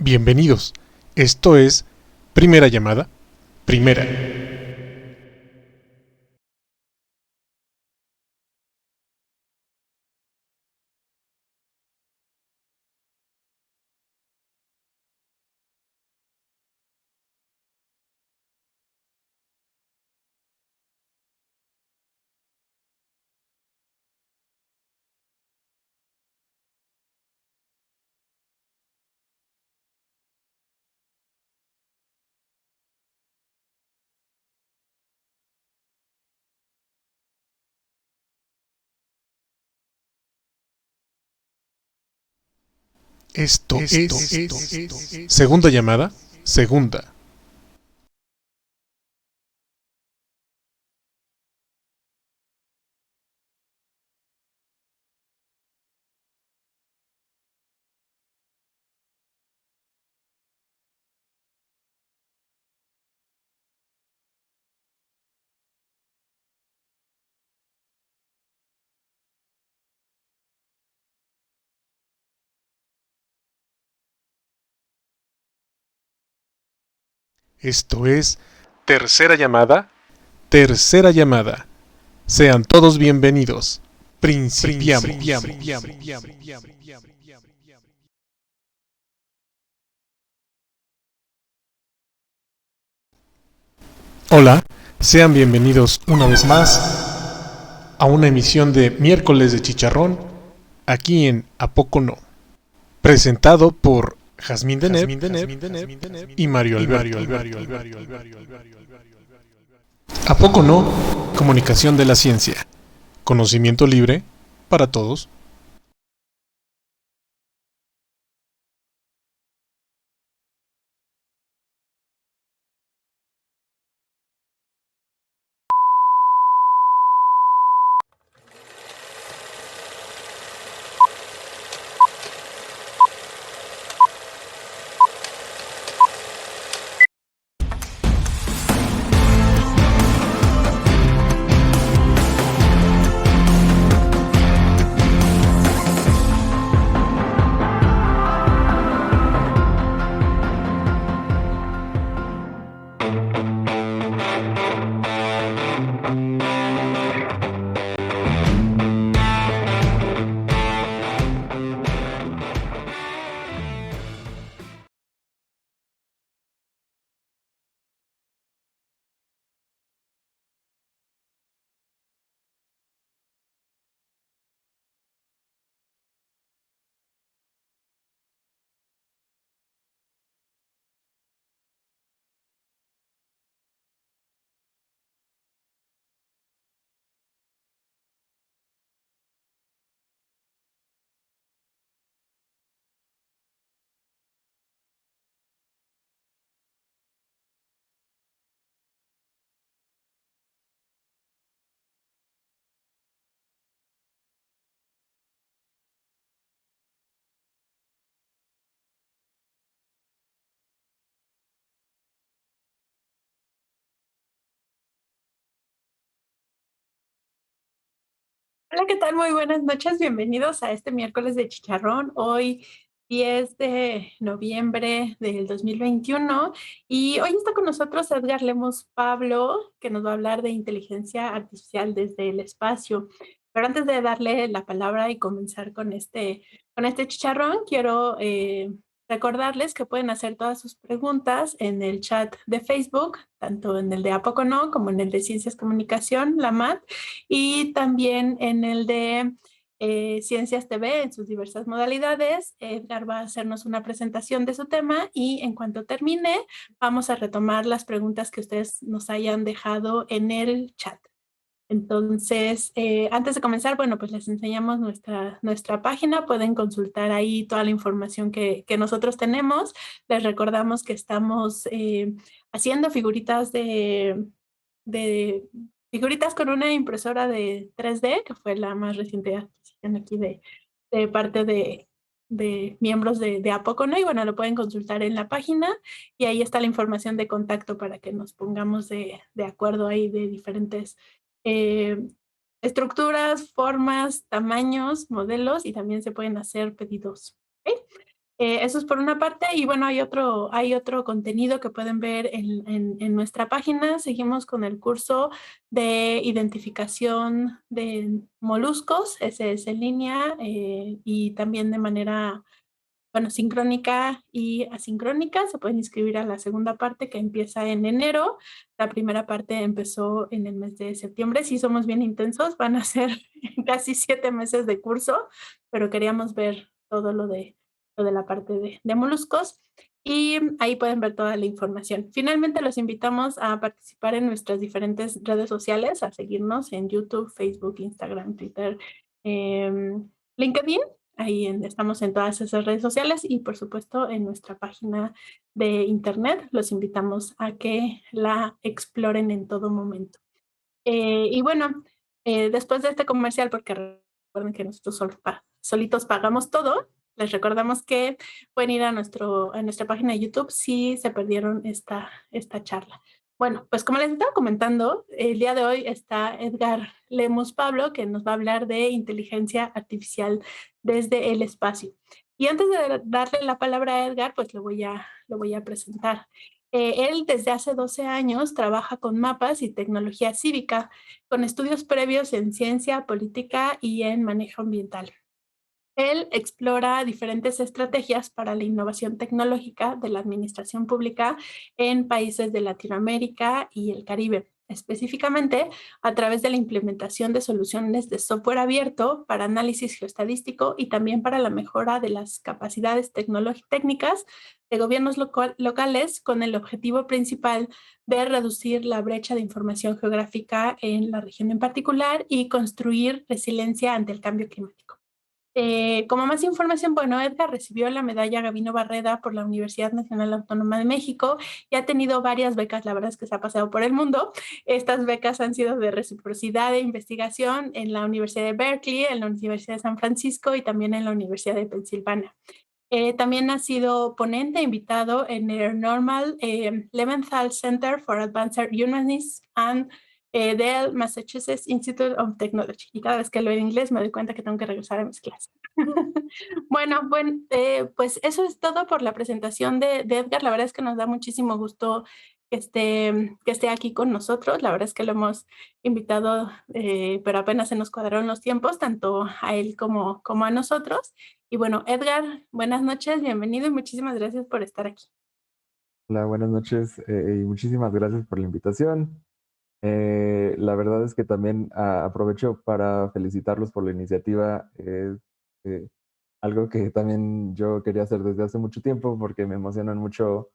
Bienvenidos. Esto es Primera Llamada. Primera. Esto es Segunda Llamada. Segunda. Esto es Tercera Llamada. Tercera Llamada. Sean todos bienvenidos. Principiamos. Hola, sean bienvenidos una vez más a una emisión de Miércoles de Chicharrón, aquí en ¿A poco no? Presentado por Jazmín Deneb y Mario Alberto. ¿A poco no? Comunicación de la ciencia. Conocimiento libre para todos. Hola, ¿qué tal? Muy buenas noches. Bienvenidos a este miércoles de chicharrón. Hoy 10 de noviembre del 2021 y hoy está con nosotros Edgar Lemos Pablo, que nos va a hablar de inteligencia artificial desde el espacio. Pero antes de darle la palabra y comenzar con este chicharrón, quiero recordarles que pueden hacer todas sus preguntas en el chat de Facebook, tanto en el de ¿A poco no? Como en el de Ciencias Comunicación, la MAT, y también en el de Ciencias TV en sus diversas modalidades. Edgar va a hacernos una presentación de su tema y en cuanto termine vamos a retomar las preguntas que ustedes nos hayan dejado en el chat. Entonces, antes de comenzar, bueno, pues les enseñamos nuestra página. Pueden consultar ahí toda la información que nosotros tenemos. Les recordamos que estamos haciendo de figuritas con una impresora de 3D, que fue la más reciente adquisición aquí de parte de miembros de ¿A poco no? Y bueno, lo pueden consultar en la página y ahí está la información de contacto para que nos pongamos de acuerdo ahí de diferentes eh, estructuras, formas, tamaños, modelos y también se pueden hacer pedidos. ¿Ok? Eso es por una parte, y bueno, hay otro contenido que pueden ver en nuestra página. Seguimos con el curso de identificación de moluscos, ese es en línea, y también de manera, bueno, sincrónica y asincrónica. Se pueden inscribir a la segunda parte que empieza en enero. La primera parte empezó en el mes de septiembre. Sí, somos bien intensos, van a ser casi 7 meses de curso, pero queríamos ver todo lo de la parte de moluscos y ahí pueden ver toda la información. Finalmente, los invitamos a participar en nuestras diferentes redes sociales, a seguirnos en YouTube, Facebook, Instagram, Twitter, LinkedIn. Ahí estamos en todas esas redes sociales y por supuesto en nuestra página de internet. Los invitamos a que la exploren en todo momento. Y bueno, después de este comercial, porque recuerden que nosotros solitos pagamos todo, les recordamos que pueden ir a nuestra página de YouTube si se perdieron esta charla. Bueno, pues como les estaba comentando, el día de hoy está Edgar Lemus Pablo, que nos va a hablar de inteligencia artificial desde el espacio. Y antes de darle la palabra a Edgar, pues lo voy a presentar. Él desde hace 12 años trabaja con mapas y tecnología cívica, con estudios previos en ciencia, política y en manejo ambiental. Él explora diferentes estrategias para la innovación tecnológica de la administración pública en países de Latinoamérica y el Caribe, específicamente a través de la implementación de soluciones de software abierto para análisis geoestadístico y también para la mejora de las capacidades técnicas de gobiernos locales con el objetivo principal de reducir la brecha de información geográfica en la región en particular y construir resiliencia ante el cambio climático. Como más información, bueno, Edgar recibió la medalla Gavino Barreda por la Universidad Nacional Autónoma de México y ha tenido varias becas. La verdad es que se ha paseado por el mundo. Estas becas han sido de reciprocidad e investigación en la Universidad de Berkeley, en la Universidad de San Francisco y también en la Universidad de Pensilvania. También ha sido ponente invitado en el Normal Leventhal Center for Advanced Humanities and del Massachusetts Institute of Technology. Y cada vez que lo en inglés me doy cuenta que tengo que regresar a mis clases. Pues eso es todo por la presentación de Edgar. La verdad es que nos da muchísimo gusto que esté aquí con nosotros. La verdad es que lo hemos invitado, pero apenas se nos cuadraron los tiempos, tanto a él como a nosotros. Y bueno, Edgar, buenas noches, bienvenido y muchísimas gracias por estar aquí. Hola, buenas noches y muchísimas gracias por la invitación. La verdad es que también aprovecho para felicitarlos por la iniciativa. Es eh, algo que también yo quería hacer desde hace mucho tiempo porque me emocionan mucho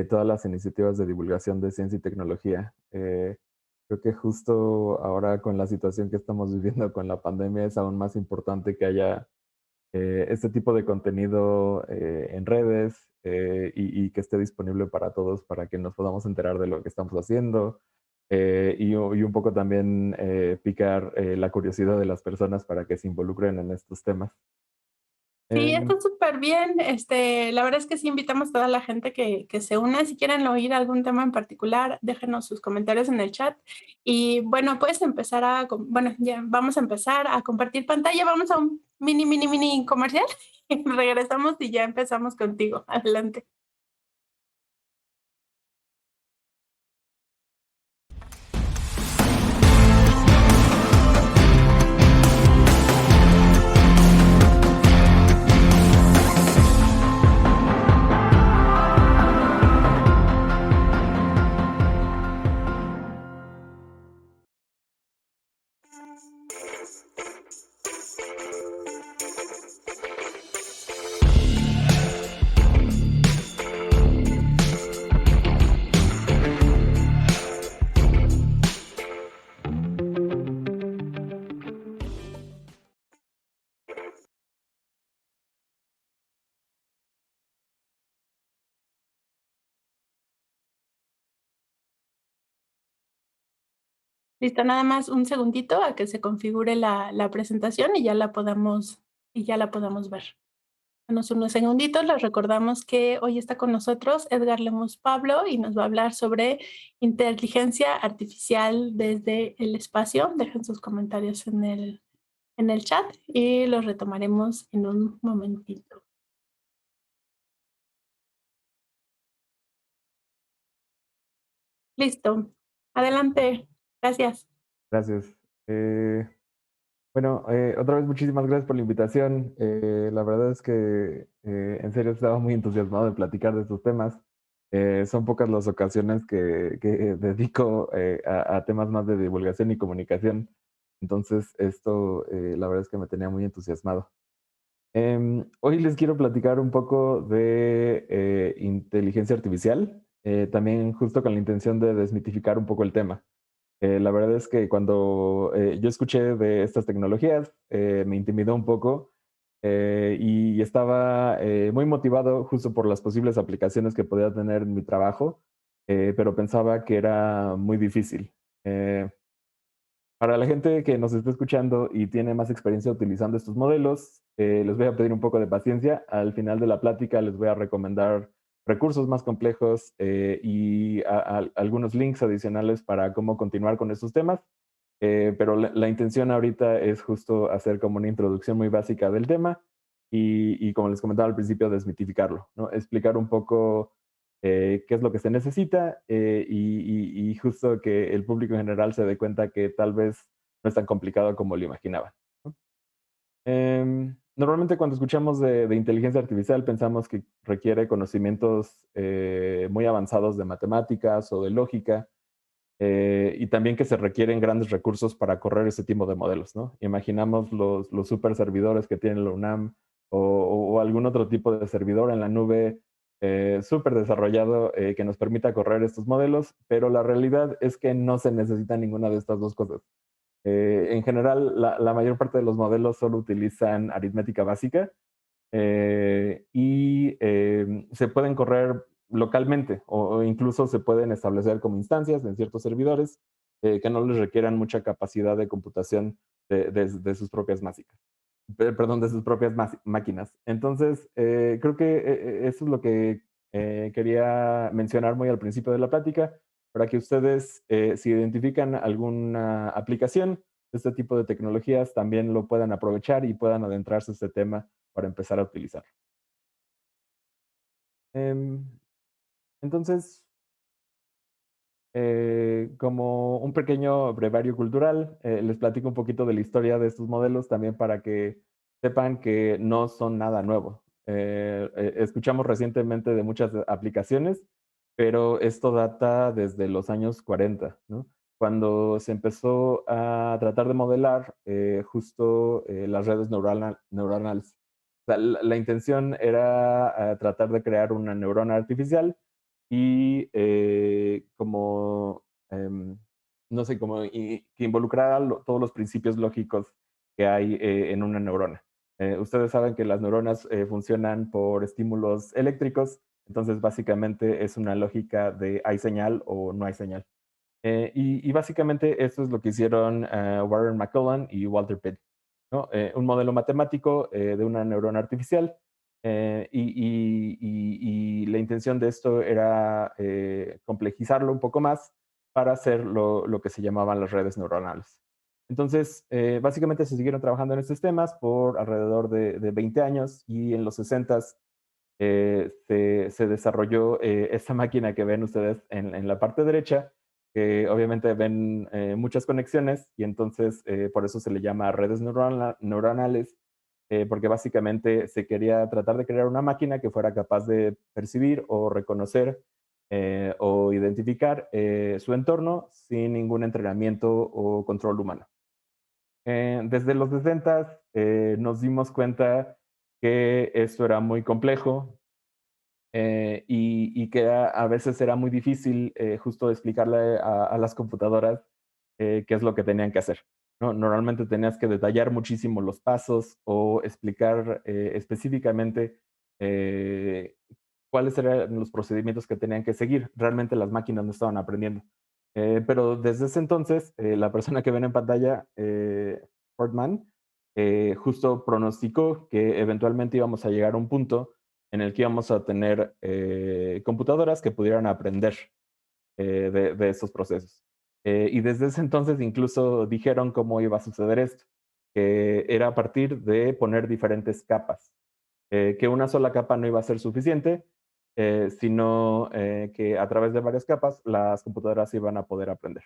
todas las iniciativas de divulgación de ciencia y tecnología. Creo que justo ahora con la situación que estamos viviendo con la pandemia es aún más importante que haya este tipo de contenido en redes y que esté disponible para todos para que nos podamos enterar de lo que estamos haciendo y un poco también picar la curiosidad de las personas para que se involucren en estos temas. Sí, Em, está súper bien. La verdad es que sí invitamos a toda la gente que se una. Si quieren oír algún tema en particular, déjenos sus comentarios en el chat. Y bueno, puedes empezar bueno, ya vamos a empezar a compartir pantalla. Vamos a un mini comercial y regresamos y ya empezamos contigo. Adelante. Listo, nada más un segundito a que se configure la presentación y ya la podamos ver. Danos unos segunditos, les recordamos que hoy está con nosotros Edgar Lemus Pablo y nos va a hablar sobre inteligencia artificial desde el espacio. Dejen sus comentarios en el chat y los retomaremos en un momentito. Listo. Adelante. Gracias. Gracias. Bueno, otra vez muchísimas gracias por la invitación. La verdad es que en serio estaba muy entusiasmado de platicar de estos temas. Son pocas las ocasiones que dedico a temas más de divulgación y comunicación. Entonces, esto la verdad es que me tenía muy entusiasmado. Hoy les quiero platicar un poco de inteligencia artificial, también justo con la intención de desmitificar un poco el tema. La verdad es que cuando yo escuché de estas tecnologías, me intimidó un poco y estaba muy motivado justo por las posibles aplicaciones que podía tener en mi trabajo, pero pensaba que era muy difícil. Eh, para la gente que nos está escuchando y tiene más experiencia utilizando estos modelos, les voy a pedir un poco de paciencia. Al final de la plática les voy a recomendar recursos más complejos y algunos links adicionales para cómo continuar con estos temas. Pero la intención ahorita es justo hacer como una introducción muy básica del tema y como les comentaba al principio, desmitificarlo, ¿no? Explicar un poco qué es lo que se necesita y justo que el público en general se dé cuenta que tal vez no es tan complicado como lo imaginaba, ¿no? Normalmente cuando escuchamos de inteligencia artificial pensamos que requiere conocimientos muy avanzados de matemáticas o de lógica, y también que se requieren grandes recursos para correr ese tipo de modelos, ¿no? Imaginamos los super servidores que tiene la UNAM o algún otro tipo de servidor en la nube súper desarrollado que nos permita correr estos modelos, pero la realidad es que no se necesita ninguna de estas dos cosas. En general, la mayor parte de los modelos solo utilizan aritmética básica y se pueden correr localmente o incluso se pueden establecer como instancias en ciertos servidores que no les requieran mucha capacidad de computación de sus propias perdón, de sus propias máquinas. Entonces, creo que eso es lo que quería mencionar muy al principio de la plática, para que ustedes, si identifican alguna aplicación de este tipo de tecnologías, también lo puedan aprovechar y puedan adentrarse a este tema para empezar a utilizarlo. Em, entonces, como un pequeño brevario cultural, les platico un poquito de la historia de estos modelos también para que sepan que no son nada nuevo. Escuchamos recientemente de muchas aplicaciones, pero esto data desde los años 40, ¿no? Cuando se empezó a tratar de modelar justo las redes neuronales. O sea, la intención era tratar de crear una neurona artificial y como, no sé, como que involucrara todos los principios lógicos que hay en una neurona. Ustedes saben que las neuronas funcionan por estímulos eléctricos, entonces básicamente es una lógica de hay señal o no hay señal. Y básicamente esto es lo que hicieron Warren McCulloch y Walter Pitt, ¿no? Un modelo matemático de una neurona artificial. Y la intención de esto era complejizarlo un poco más para hacer lo que se llamaban las redes neuronales. Entonces, básicamente se siguieron trabajando en estos temas por alrededor de 20 años y en los 60 se desarrolló esta máquina que ven ustedes en la parte derecha, que obviamente ven muchas conexiones y entonces por eso se le llama redes neuronales, porque básicamente se quería tratar de crear una máquina que fuera capaz de percibir o reconocer o identificar su entorno sin ningún entrenamiento o control humano. Desde los 60 nos dimos cuenta que esto era muy complejo, y que a veces era muy difícil justo explicarle a las computadoras qué es lo que tenían que hacer, ¿no? Normalmente tenías que detallar muchísimo los pasos o explicar específicamente eh, cuáles eran los procedimientos que tenían que seguir. Realmente las máquinas no estaban aprendiendo. Pero desde ese entonces, la persona que ven en pantalla, Portman, justo pronosticó que eventualmente íbamos a llegar a un punto en el que íbamos a tener computadoras que pudieran aprender de estos procesos. Y desde ese entonces incluso dijeron cómo iba a suceder esto, que era a partir de poner diferentes capas, que una sola capa no iba a ser suficiente, sino que a través de varias capas las computadoras iban a poder aprender.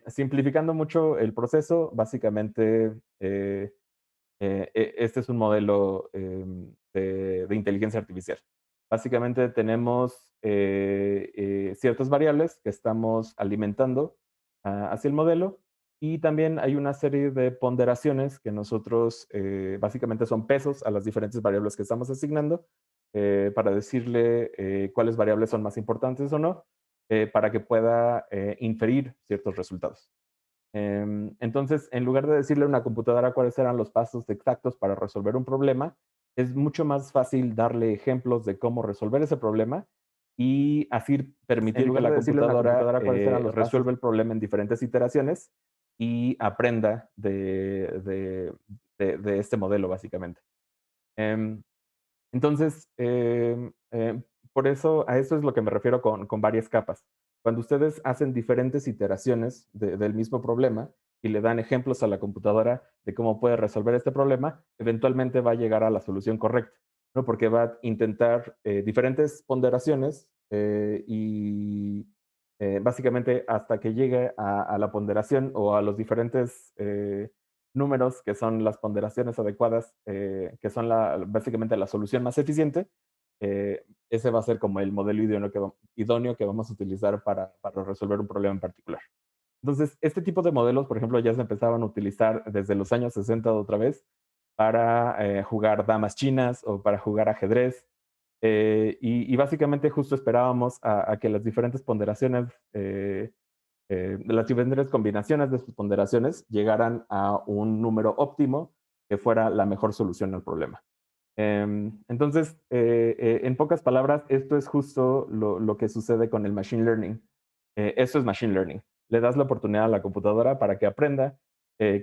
Simplificando mucho el proceso, básicamente este es un modelo de inteligencia artificial. Básicamente tenemos ciertas variables que estamos alimentando hacia el modelo y también hay una serie de ponderaciones que nosotros básicamente son pesos a las diferentes variables que estamos asignando para decirle cuáles variables son más importantes o no, para que pueda inferir ciertos resultados. Entonces, en lugar de decirle a una computadora cuáles eran los pasos exactos para resolver un problema, es mucho más fácil darle ejemplos de cómo resolver ese problema y así En permitir que lugar la de decirle a una computadora computadora cuáles eran los pasos. resuelva el problema en diferentes iteraciones y aprenda de este modelo, básicamente. Em, entonces, por eso, a eso es lo que me refiero con varias capas. Cuando ustedes hacen diferentes iteraciones del mismo problema y le dan ejemplos a la computadora de cómo puede resolver este problema, eventualmente va a llegar a la solución correcta, ¿no? Porque va a intentar diferentes ponderaciones y básicamente hasta que llegue a la ponderación o a los diferentes números, que son las ponderaciones adecuadas, que son básicamente la solución más eficiente, ese va a ser como el modelo idóneo que vamos a utilizar para resolver un problema en particular. Entonces, este tipo de modelos, por ejemplo, ya se empezaban a utilizar desde los años 60 otra vez para jugar damas chinas o para jugar ajedrez. Y básicamente justo esperábamos a que las diferentes ponderaciones las diferentes combinaciones de sus ponderaciones llegaran a un número óptimo que fuera la mejor solución al problema. Entonces, en pocas palabras, esto es justo lo que sucede con el machine learning. Esto es machine learning. Le das la oportunidad a la computadora para que aprenda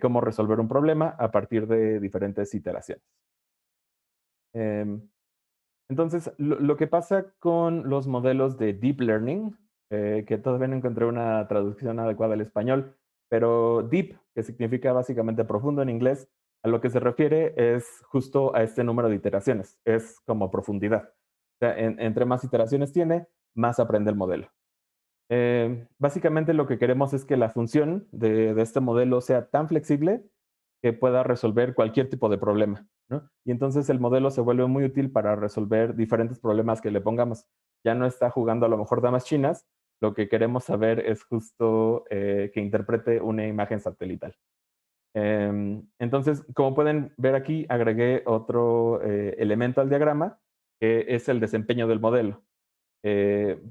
cómo resolver un problema a partir de diferentes iteraciones. Em, entonces, lo que pasa con los modelos de deep learning, que todavía no encontré una traducción adecuada al español, pero deep, que significa básicamente profundo en inglés, a lo que se refiere es justo a este número de iteraciones, es como profundidad. O sea, entre más iteraciones tiene, más aprende el modelo. Básicamente lo que queremos es que la función de este modelo sea tan flexible que pueda resolver cualquier tipo de problema, ¿no? Y entonces el modelo se vuelve muy útil para resolver diferentes problemas que le pongamos. Ya no está jugando a lo mejor damas chinas, lo que queremos saber es justo que interprete una imagen satelital. Entonces, como pueden ver aquí, agregué otro elemento al diagrama, que es el desempeño del modelo. Eh,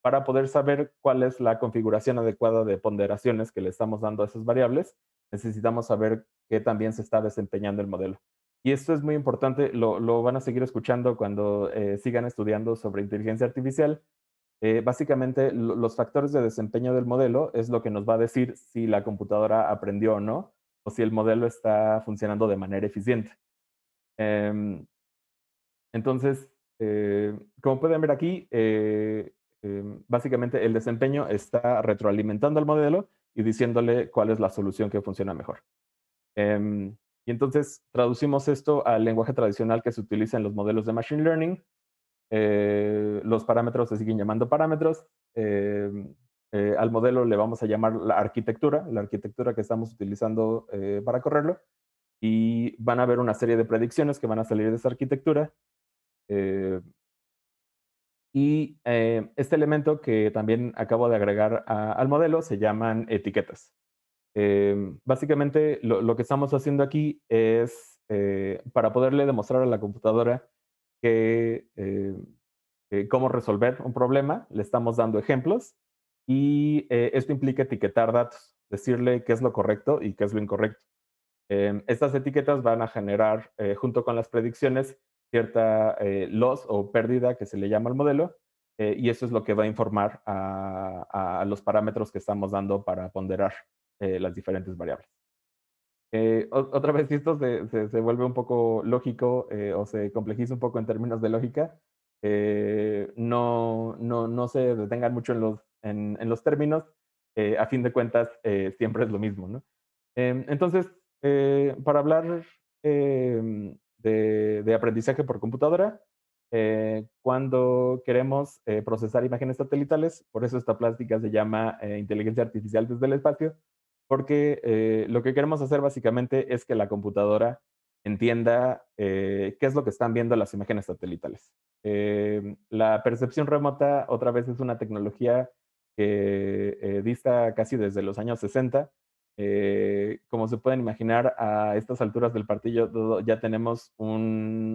para poder saber cuál es la configuración adecuada de ponderaciones que le estamos dando a esas variables, necesitamos saber qué también se está desempeñando el modelo. Y esto es muy importante, lo van a seguir escuchando cuando sigan estudiando sobre inteligencia artificial. Básicamente, los factores de desempeño del modelo es lo que nos va a decir si la computadora aprendió o no, o si el modelo está funcionando de manera eficiente. Entonces, como pueden ver aquí, básicamente el desempeño está retroalimentando al modelo y diciéndole cuál es la solución que funciona mejor. Y entonces traducimos esto al lenguaje tradicional que se utiliza en los modelos de Machine Learning. Los parámetros se siguen llamando parámetros. Al modelo le vamos a llamar la arquitectura que estamos utilizando para correrlo. Y van a haber una serie de predicciones que van a salir de esa arquitectura. Este elemento que también acabo de agregar al modelo se llaman etiquetas. Básicamente lo que estamos haciendo aquí es para poderle demostrar a la computadora que cómo resolver un problema, le estamos dando ejemplos y esto implica etiquetar datos, decirle qué es lo correcto y qué es lo incorrecto. Estas etiquetas van a generar, junto con las predicciones, cierta loss o pérdida que se le llama al modelo, y eso es lo que va a informar a los parámetros que estamos dando para ponderar las diferentes variables. Otra vez, si esto se vuelve un poco lógico o se complejiza un poco en términos de lógica, no se detengan mucho en los términos. A fin de cuentas, siempre es lo mismo, ¿no? Entonces, para hablar de aprendizaje por computadora, Cuando queremos procesar imágenes satelitales, por eso esta plática se llama inteligencia artificial desde el espacio, porque lo que queremos hacer básicamente es que la computadora entienda qué es lo que están viendo las imágenes satelitales. La percepción remota, otra vez, es una tecnología que dista casi desde los años 60. Como se pueden imaginar, a estas alturas del partido ya tenemos una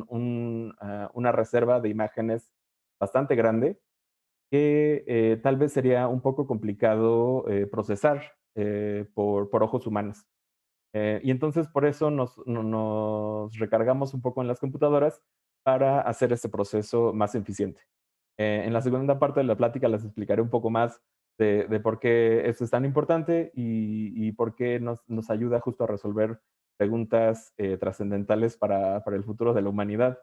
reserva de imágenes bastante grande que tal vez sería un poco complicado procesar por ojos humanos. Y entonces por eso nos recargamos un poco en las computadoras para hacer este proceso más eficiente. En la segunda parte de la plática les explicaré un poco más de por qué esto es tan importante y por qué nos ayuda justo a resolver preguntas trascendentales para el futuro de la humanidad.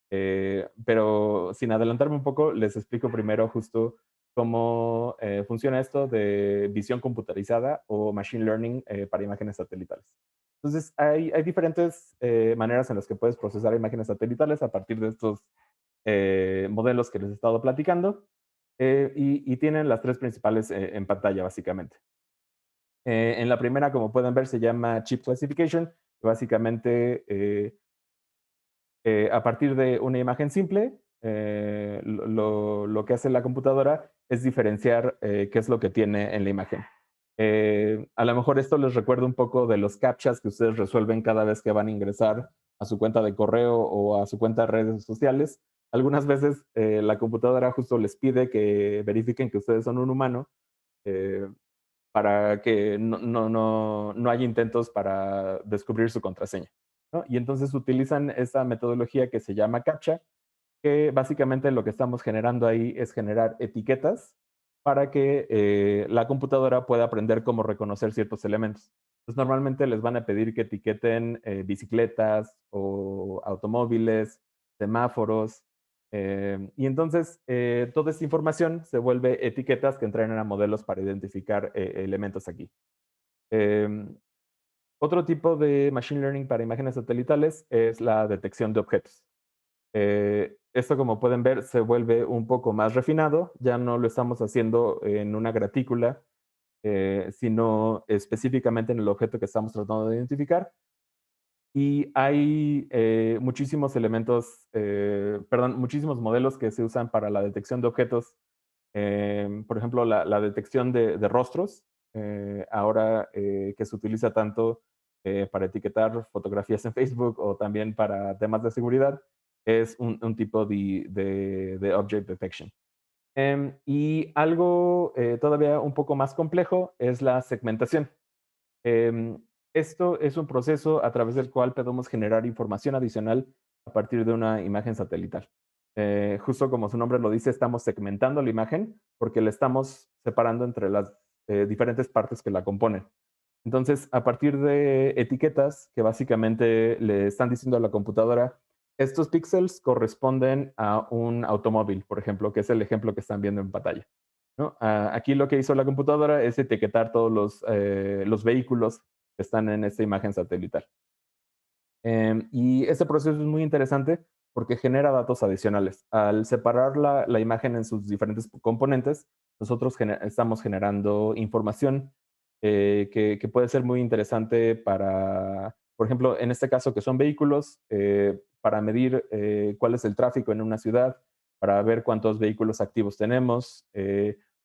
Pero sin adelantarme un poco, les explico primero justo cómo funciona esto de visión computarizada o machine learning para imágenes satelitales. Entonces, hay diferentes maneras en las que puedes procesar imágenes satelitales a partir de estos modelos que les he estado platicando, y tienen las tres principales en pantalla, básicamente. En la primera, como pueden ver, se llama Chip Classification, que básicamente a partir de una imagen simple, lo que hace la computadora es diferenciar qué es lo que tiene en la imagen. A lo mejor esto les recuerda un poco de los captchas que ustedes resuelven cada vez que van a ingresar a su cuenta de correo o a su cuenta de redes sociales. Algunas veces la computadora justo les pide que verifiquen que ustedes son un humano, eh, para que no haya intentos para descubrir su contraseña, ¿no? Y entonces utilizan esa metodología que se llama CAPTCHA, que básicamente lo que estamos generando ahí es generar etiquetas para que la computadora pueda aprender cómo reconocer ciertos elementos. Entonces, normalmente les van a pedir que etiqueten bicicletas o automóviles, semáforos, y entonces toda esta información se vuelve etiquetas que entrenan a modelos para identificar elementos aquí. Em, Otro tipo de machine learning para imágenes satelitales es la detección de objetos. Esto, como pueden ver, se vuelve un poco más refinado. Ya no lo estamos haciendo en una gratícula, sino específicamente en el objeto que estamos tratando de identificar. Y hay muchísimos elementos, perdón, muchísimos modelos que se usan para la detección de objetos. Por ejemplo, la detección de rostros, ahora que se utiliza tanto para etiquetar fotografías en Facebook o también para temas de seguridad, es un tipo de object detection. Y algo todavía un poco más complejo es la segmentación. Em, Esto es un proceso a través del cual podemos generar información adicional a partir de una imagen satelital. Justo como su nombre lo dice, estamos segmentando la imagen porque la estamos separando entre las diferentes partes que la componen. Entonces, a partir de etiquetas que básicamente le están diciendo a la computadora, estos píxeles corresponden a un automóvil, por ejemplo, que es el ejemplo que están viendo en pantalla, ¿no? Aquí lo que hizo la computadora es etiquetar todos los vehículos que están en esta imagen satelital. Y este proceso es muy interesante porque genera datos adicionales. Al separar la imagen en sus diferentes componentes, nosotros estamos generando información que puede ser muy interesante para, por ejemplo, en este caso que son vehículos, para medir cuál es el tráfico en una ciudad, para ver cuántos vehículos activos tenemos,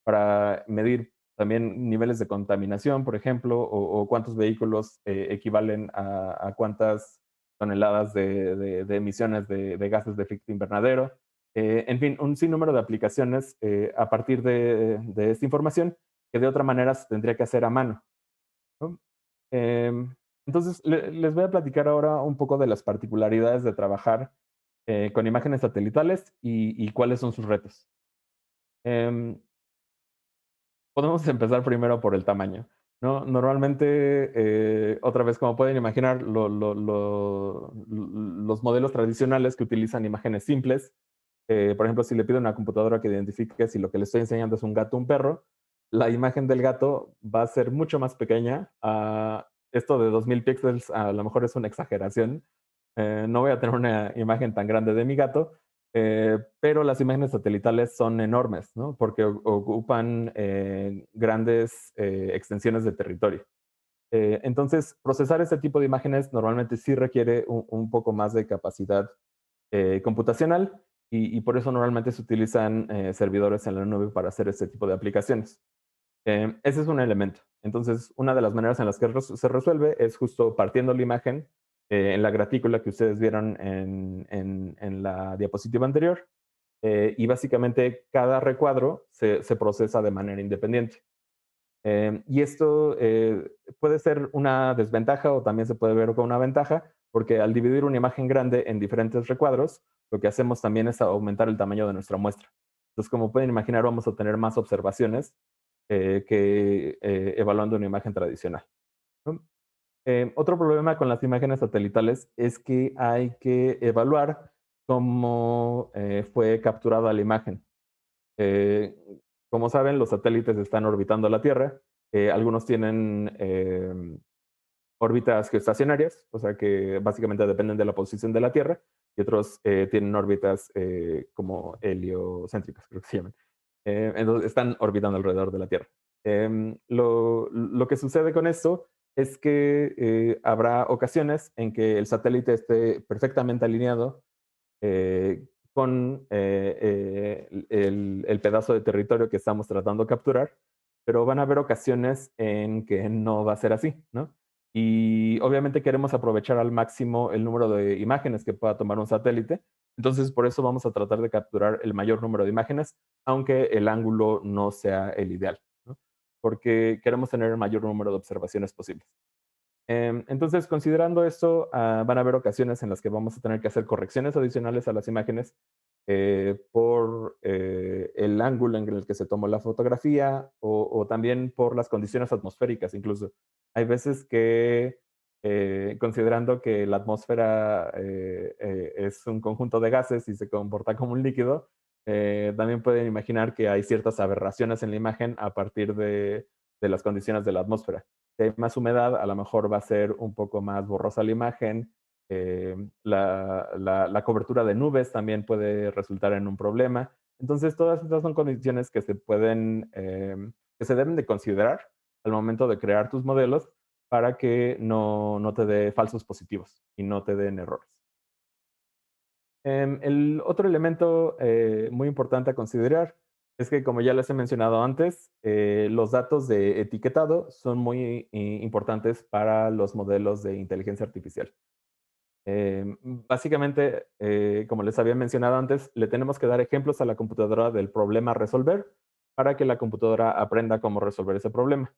para medir también niveles de contaminación, por ejemplo, o cuántos vehículos equivalen a cuántas toneladas de emisiones de gases de efecto invernadero. En fin, un sinnúmero de aplicaciones a partir de esta información que de otra manera se tendría que hacer a mano, ¿no? Entonces, les voy a platicar ahora un poco de las particularidades de trabajar con imágenes satelitales y cuáles son sus retos. Em, Podemos empezar primero por el tamaño, ¿no? Normalmente, otra vez, como pueden imaginar, los modelos tradicionales que utilizan imágenes simples, por ejemplo, si le pido a una computadora que identifique si lo que le estoy enseñando es un gato o un perro, la imagen del gato va a ser mucho más pequeña. Esto de 2000 píxeles a lo mejor es una exageración. No voy a tener una imagen tan grande de mi gato, Pero las imágenes satelitales son enormes, ¿no? Porque ocupan grandes extensiones de territorio. Entonces, procesar este tipo de imágenes normalmente sí requiere un poco más de capacidad computacional y por eso normalmente se utilizan servidores en la nube para hacer este tipo de aplicaciones. Ese es un elemento. Entonces, una de las maneras en las que se resuelve es justo partiendo la imagen en la gratícula que ustedes vieron en la diapositiva anterior. Y básicamente cada recuadro se procesa de manera independiente. Y esto puede ser una desventaja o también se puede ver como una ventaja, porque al dividir una imagen grande en diferentes recuadros, lo que hacemos también es aumentar el tamaño de nuestra muestra. Entonces, como pueden imaginar, vamos a tener más observaciones que evaluando una imagen tradicional, ¿no? Otro problema con las imágenes satelitales es que hay que evaluar cómo fue capturada la imagen. Eh, como saben, los satélites están orbitando la Tierra. Algunos tienen órbitas geoestacionarias, o sea que básicamente dependen de la posición de la Tierra, y otros tienen órbitas como heliocéntricas, creo que se llaman. Entonces están orbitando alrededor de la Tierra. Lo que sucede con esto es que habrá ocasiones en que el satélite esté perfectamente alineado con el pedazo de territorio que estamos tratando de capturar, pero van a haber ocasiones en que no va a ser así, ¿no? Y obviamente queremos aprovechar al máximo el número de imágenes que pueda tomar un satélite, entonces por eso vamos a tratar de capturar el mayor número de imágenes, aunque el ángulo no sea el ideal, ¿no? Porque queremos tener el mayor número de observaciones posibles. Entonces, considerando esto, van a haber ocasiones en las que vamos a tener que hacer correcciones adicionales a las imágenes por el ángulo en el que se tomó la fotografía o también por las condiciones atmosféricas incluso. Hay veces que, considerando que la atmósfera es un conjunto de gases y se comporta como un líquido, también pueden imaginar que hay ciertas aberraciones en la imagen a partir de las condiciones de la atmósfera. Si hay más humedad, a lo mejor va a ser un poco más borrosa la imagen. La cobertura de nubes también puede resultar en un problema. Entonces, todas estas son condiciones que se pueden, que se deben de considerar al momento de crear tus modelos para que no te dé falsos positivos y no te den errores. El otro elemento muy importante a considerar es que, como ya les he mencionado antes, los datos de etiquetado son muy importantes para los modelos de inteligencia artificial. Básicamente, como les había mencionado antes, le tenemos que dar ejemplos a la computadora del problema a resolver para que la computadora aprenda cómo resolver ese problema.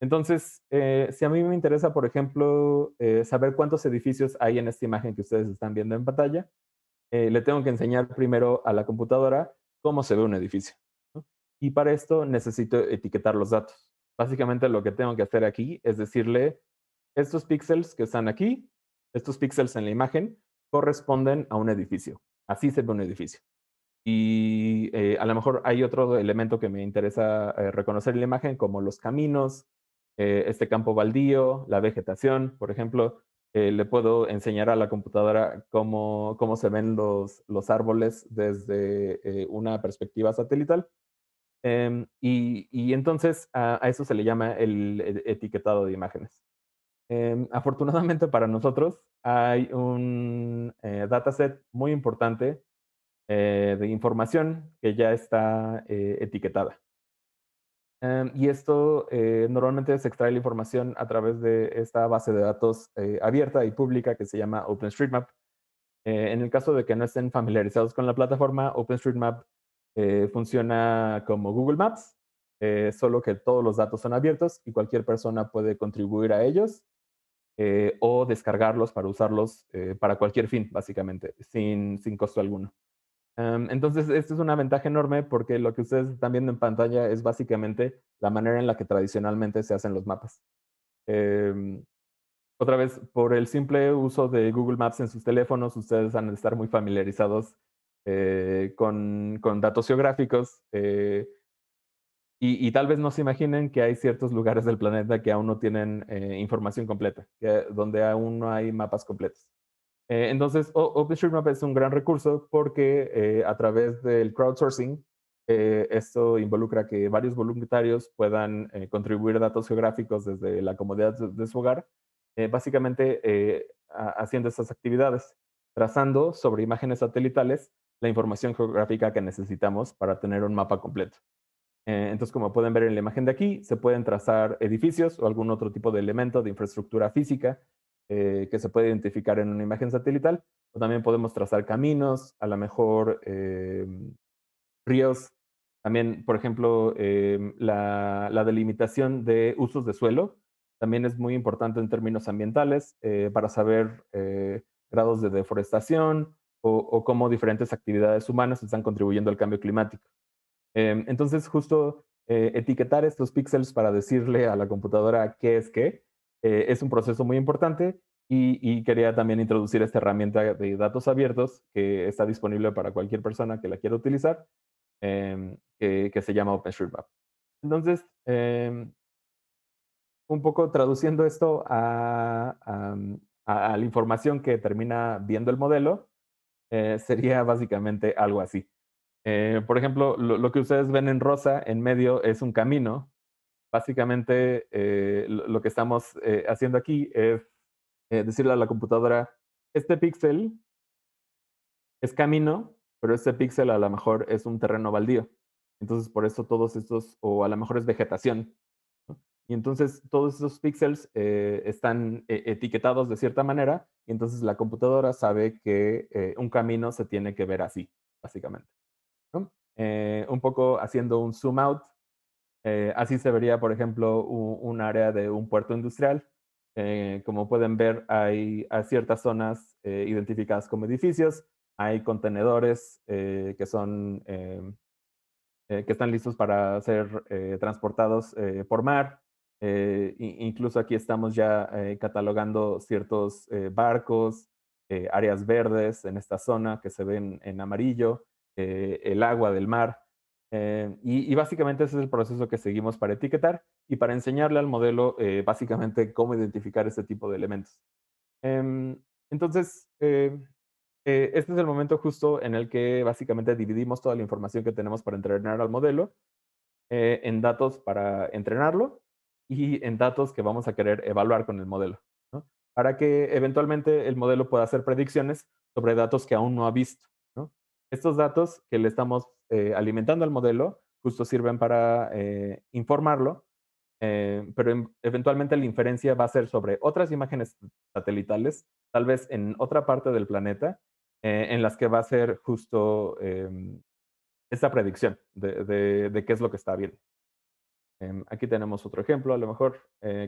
Entonces, si a mí me interesa, por ejemplo, saber cuántos edificios hay en esta imagen que ustedes están viendo en pantalla, le tengo que enseñar primero a la computadora cómo se ve un edificio, ¿no? Y para esto necesito etiquetar los datos. Básicamente lo que tengo que hacer aquí es decirle, estos píxeles que están aquí, estos píxeles en la imagen, corresponden a un edificio. Así se ve un edificio. Y a lo mejor hay otro elemento que me interesa reconocer en la imagen, como los caminos, este campo baldío, la vegetación, por ejemplo. Le puedo enseñar a la computadora cómo se ven los árboles desde una perspectiva satelital. Y entonces a eso se le llama el etiquetado de imágenes. Afortunadamente para nosotros hay un dataset muy importante de información que ya está etiquetada. Y esto normalmente se extrae la información a través de esta base de datos abierta y pública que se llama OpenStreetMap. En el caso de que no estén familiarizados con la plataforma, OpenStreetMap funciona como Google Maps, solo que todos los datos son abiertos y cualquier persona puede contribuir a ellos o descargarlos para usarlos para cualquier fin, básicamente, sin costo alguno. Entonces, esto es una ventaja enorme porque lo que ustedes están viendo en pantalla es básicamente la manera en la que tradicionalmente se hacen los mapas. Em, Otra vez, por el simple uso de Google Maps en sus teléfonos, ustedes han de estar muy familiarizados con datos geográficos y tal vez no se imaginen que hay ciertos lugares del planeta que aún no tienen información completa, donde aún no hay mapas completos. Entonces, OpenStreetMap es un gran recurso porque a través del crowdsourcing, esto involucra que varios voluntarios puedan contribuir datos geográficos desde la comodidad de su hogar, básicamente haciendo estas actividades, trazando sobre imágenes satelitales la información geográfica que necesitamos para tener un mapa completo. Entonces, como pueden ver en la imagen de aquí, se pueden trazar edificios o algún otro tipo de elemento de infraestructura física que se puede identificar en una imagen satelital, o también podemos trazar caminos, a lo mejor ríos. También, por ejemplo, la delimitación de usos de suelo también es muy importante en términos ambientales para saber grados de deforestación o cómo diferentes actividades humanas están contribuyendo al cambio climático. Entonces, justo etiquetar estos píxeles para decirle a la computadora qué es un proceso muy importante y quería también introducir esta herramienta de datos abiertos que está disponible para cualquier persona que la quiera utilizar, que se llama OpenStreetMap. Entonces, un poco traduciendo esto a la información que termina viendo el modelo, sería básicamente algo así. Por ejemplo, lo que ustedes ven en rosa en medio es un camino. Básicamente, lo que estamos haciendo aquí es decirle a la computadora, este píxel es camino, pero este píxel a lo mejor es un terreno baldío. Entonces, por eso todos estos, o a lo mejor es vegetación, ¿no? Y entonces todos esos píxeles están etiquetados de cierta manera, y entonces la computadora sabe que un camino se tiene que ver así, básicamente, ¿no? Un poco haciendo un zoom out, así se vería, por ejemplo, un área de un puerto industrial. Como pueden ver, hay ciertas zonas identificadas como edificios, hay contenedores que están listos para ser transportados por mar. Incluso aquí estamos ya catalogando ciertos barcos, áreas verdes en esta zona que se ven en amarillo, el agua del mar. Y básicamente ese es el proceso que seguimos para etiquetar y para enseñarle al modelo básicamente cómo identificar este tipo de elementos. Entonces, este es el momento justo en el que básicamente dividimos toda la información que tenemos para entrenar al modelo en datos para entrenarlo y en datos que vamos a querer evaluar con el modelo, ¿no? Para que eventualmente el modelo pueda hacer predicciones sobre datos que aún no ha visto, ¿no? Estos datos que le estamos alimentando al modelo justo sirven para informarlo, pero eventualmente la inferencia va a ser sobre otras imágenes satelitales, tal vez en otra parte del planeta, en las que va a ser justo esta predicción de qué es lo que está viendo. Aquí tenemos otro ejemplo, a lo mejor,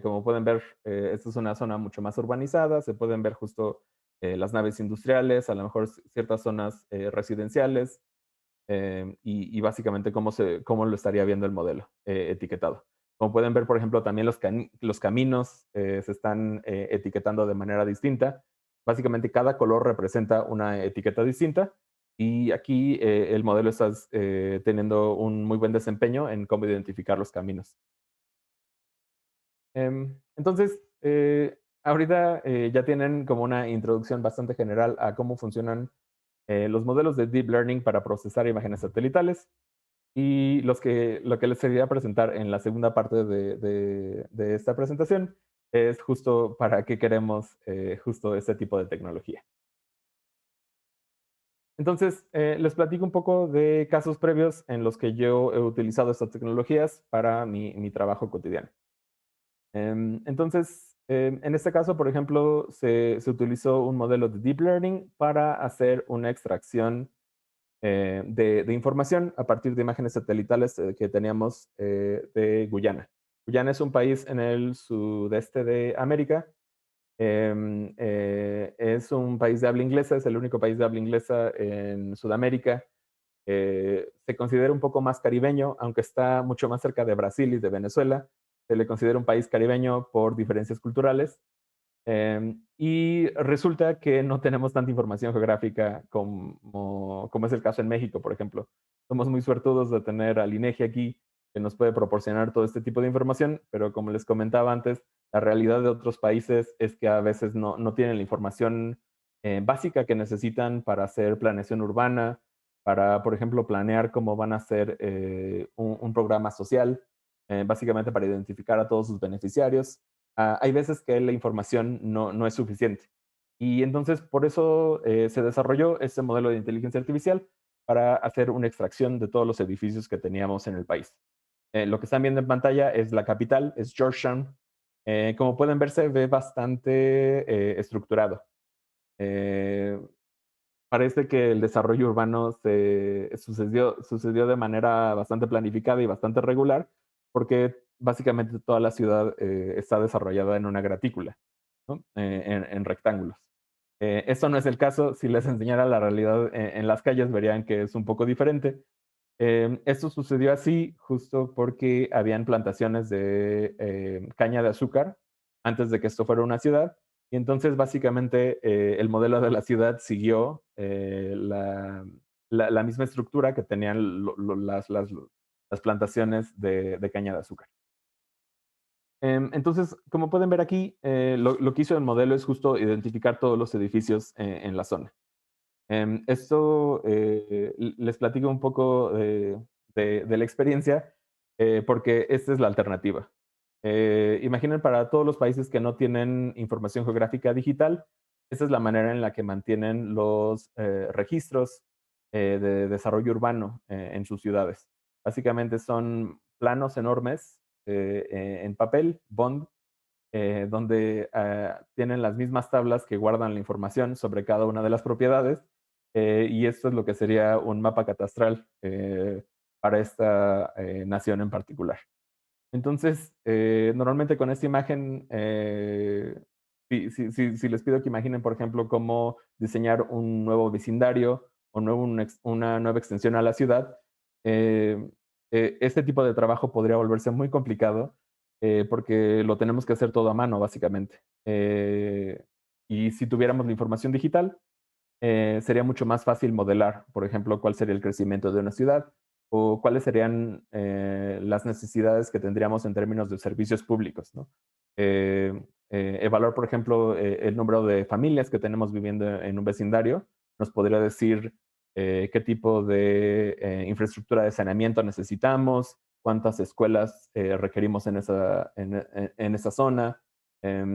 como pueden ver, esta es una zona mucho más urbanizada, se pueden ver justo las naves industriales, a lo mejor ciertas zonas residenciales, y básicamente cómo lo estaría viendo el modelo etiquetado. Como pueden ver, por ejemplo, también los caminos se están etiquetando de manera distinta. Básicamente cada color representa una etiqueta distinta y aquí el modelo está teniendo un muy buen desempeño en cómo identificar los caminos. Entonces, ahorita ya tienen como una introducción bastante general a cómo funcionan los modelos de Deep Learning para procesar imágenes satelitales. Y lo que les quería presentar en la segunda parte de esta presentación es justo para qué queremos justo este tipo de tecnología. Entonces, les platico un poco de casos previos en los que yo he utilizado estas tecnologías para mi trabajo cotidiano. Entonces, en este caso, por ejemplo, se utilizó un modelo de Deep Learning para hacer una extracción de información a partir de imágenes satelitales que teníamos de Guyana. Guyana es un país en el sudeste de América. Es un país de habla inglesa, es el único país de habla inglesa en Sudamérica. Se considera un poco más caribeño, aunque está mucho más cerca de Brasil y de Venezuela. Se le considera un país caribeño por diferencias culturales. Y resulta que no tenemos tanta información geográfica como es el caso en México, por ejemplo. Somos muy suertudos de tener al INEGI aquí, que nos puede proporcionar todo este tipo de información, pero como les comentaba antes, la realidad de otros países es que a veces no tienen la información básica que necesitan para hacer planeación urbana, para, por ejemplo, planear cómo van a hacer un programa social, básicamente para identificar a todos sus beneficiarios. Hay veces que la información no es suficiente. Y entonces por eso se desarrolló este modelo de inteligencia artificial para hacer una extracción de todos los edificios que teníamos en el país. Lo que están viendo en pantalla es la capital, es Georgetown. Como pueden ver, se ve bastante estructurado. Eh, Parece que el desarrollo urbano sucedió de manera bastante planificada y bastante regular, porque básicamente toda la ciudad está desarrollada en una gratícula, ¿no? En rectángulos. Esto no es el caso. Si les enseñara la realidad en las calles, verían que es un poco diferente. Esto sucedió así justo porque habían plantaciones de caña de azúcar antes de que esto fuera una ciudad. Y entonces, básicamente, el modelo de la ciudad siguió la misma estructura que tenían las plantaciones de caña de azúcar. Entonces, como pueden ver aquí, lo que hizo el modelo es justo identificar todos los edificios en la zona. Esto les platico un poco de la experiencia, porque esta es la alternativa. Imaginen para todos los países que no tienen información geográfica digital, esta es la manera en la que mantienen los registros de desarrollo urbano en sus ciudades. Básicamente son planos enormes en papel, bond, donde tienen las mismas tablas que guardan la información sobre cada una de las propiedades, y esto es lo que sería un mapa catastral para esta nación en particular. Entonces, normalmente con esta imagen, si les pido que imaginen, por ejemplo, cómo diseñar un nuevo vecindario o una nueva extensión a la ciudad, eh, este tipo de trabajo podría volverse muy complicado porque lo tenemos que hacer todo a mano, básicamente. Y si tuviéramos la información digital, sería mucho más fácil modelar, por ejemplo, cuál sería el crecimiento de una ciudad o cuáles serían las necesidades que tendríamos en términos de servicios públicos, ¿no? Evaluar, por ejemplo, el número de familias que tenemos viviendo en un vecindario nos podría decir qué tipo de infraestructura de saneamiento necesitamos, cuántas escuelas requerimos en esa zona,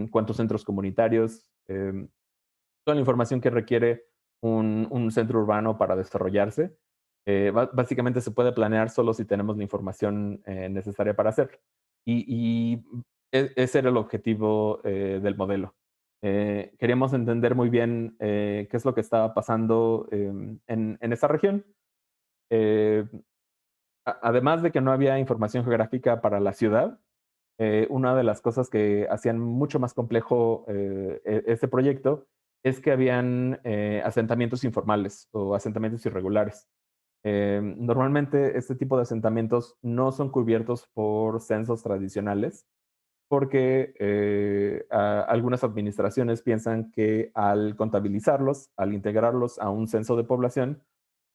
cuántos centros comunitarios, toda la información que requiere un centro urbano para desarrollarse. Básicamente se puede planear solo si tenemos la información necesaria para hacerlo. Ese era el objetivo del modelo. Queríamos entender muy bien qué es lo que estaba pasando en esa región. Eh, Además de que no había información geográfica para la ciudad, una de las cosas que hacían mucho más complejo este proyecto es que habían asentamientos informales o asentamientos irregulares. Normalmente este tipo de asentamientos no son cubiertos por censos tradicionales porque algunas administraciones piensan que al contabilizarlos, al integrarlos a un censo de población,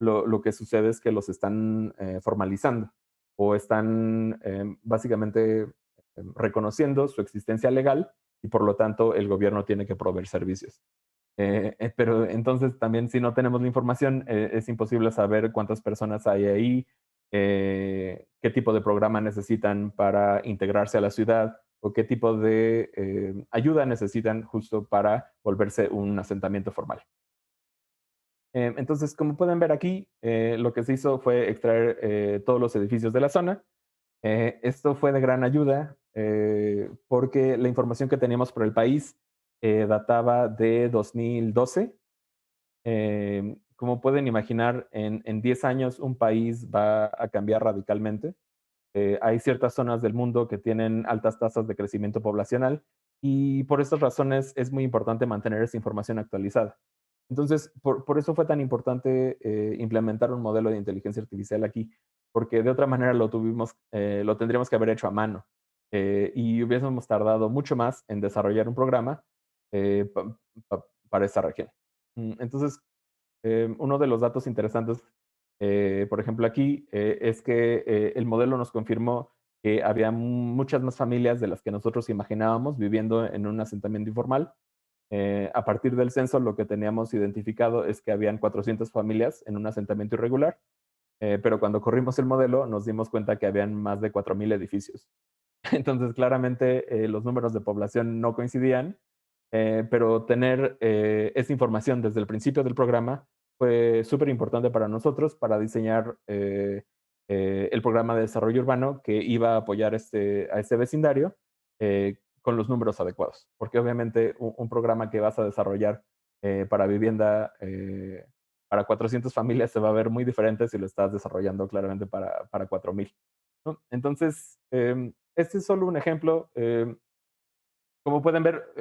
lo que sucede es que los están formalizando o están básicamente reconociendo su existencia legal y por lo tanto el gobierno tiene que proveer servicios. Pero entonces también si no tenemos la información, es imposible saber cuántas personas hay ahí, qué tipo de programa necesitan para integrarse a la ciudad o qué tipo de ayuda necesitan justo para volverse un asentamiento formal. Entonces, como pueden ver aquí, lo que se hizo fue extraer todos los edificios de la zona. Esto fue de gran ayuda porque la información que teníamos por el país databa de 2012. Como pueden imaginar, en 10 años un país va a cambiar radicalmente. Hay ciertas zonas del mundo que tienen altas tasas de crecimiento poblacional y por estas razones es muy importante mantener esa información actualizada. Entonces, por eso fue tan importante implementar un modelo de inteligencia artificial aquí, porque de otra manera lo tendríamos que haber hecho a mano y hubiésemos tardado mucho más en desarrollar un programa para esta región. Entonces, uno de los datos interesantes, por ejemplo, aquí, es que el modelo nos confirmó que había muchas más familias de las que nosotros imaginábamos viviendo en un asentamiento informal. A partir del censo, lo que teníamos identificado es que habían 400 familias en un asentamiento irregular, pero cuando corrimos el modelo nos dimos cuenta que habían más de 4,000 edificios. Entonces, claramente, los números de población no coincidían, pero tener esa información desde el principio del programa fue súper importante para nosotros para diseñar el programa de desarrollo urbano que iba a apoyar a este vecindario con los números adecuados. Porque obviamente un programa que vas a desarrollar para vivienda para 400 familias se va a ver muy diferente si lo estás desarrollando claramente para 4,000. ¿No? Entonces, este es solo un ejemplo. Como pueden ver,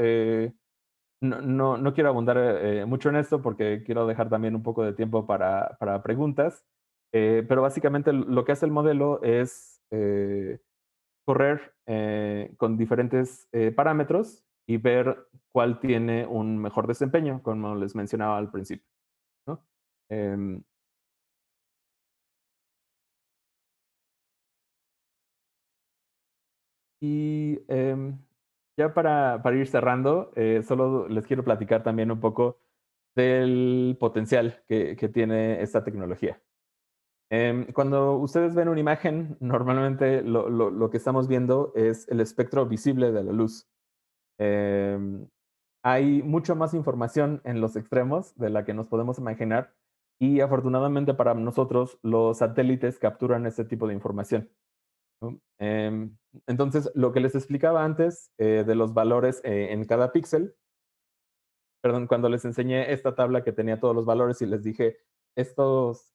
no quiero abundar mucho en esto porque quiero dejar también un poco de tiempo para preguntas, pero básicamente lo que hace el modelo es correr con diferentes parámetros y ver cuál tiene un mejor desempeño, como les mencionaba al principio, ¿no? Em, y ya para ir cerrando, solo les quiero platicar también un poco del potencial que tiene esta tecnología. Cuando ustedes ven una imagen, normalmente lo que estamos viendo es el espectro visible de la luz. Em, Hay mucha más información en los extremos de la que nos podemos imaginar y afortunadamente para nosotros los satélites capturan este tipo de información, ¿no? Entonces, lo que les explicaba antes de los valores en cada píxel, perdón, cuando les enseñé esta tabla que tenía todos los valores y les dije, estos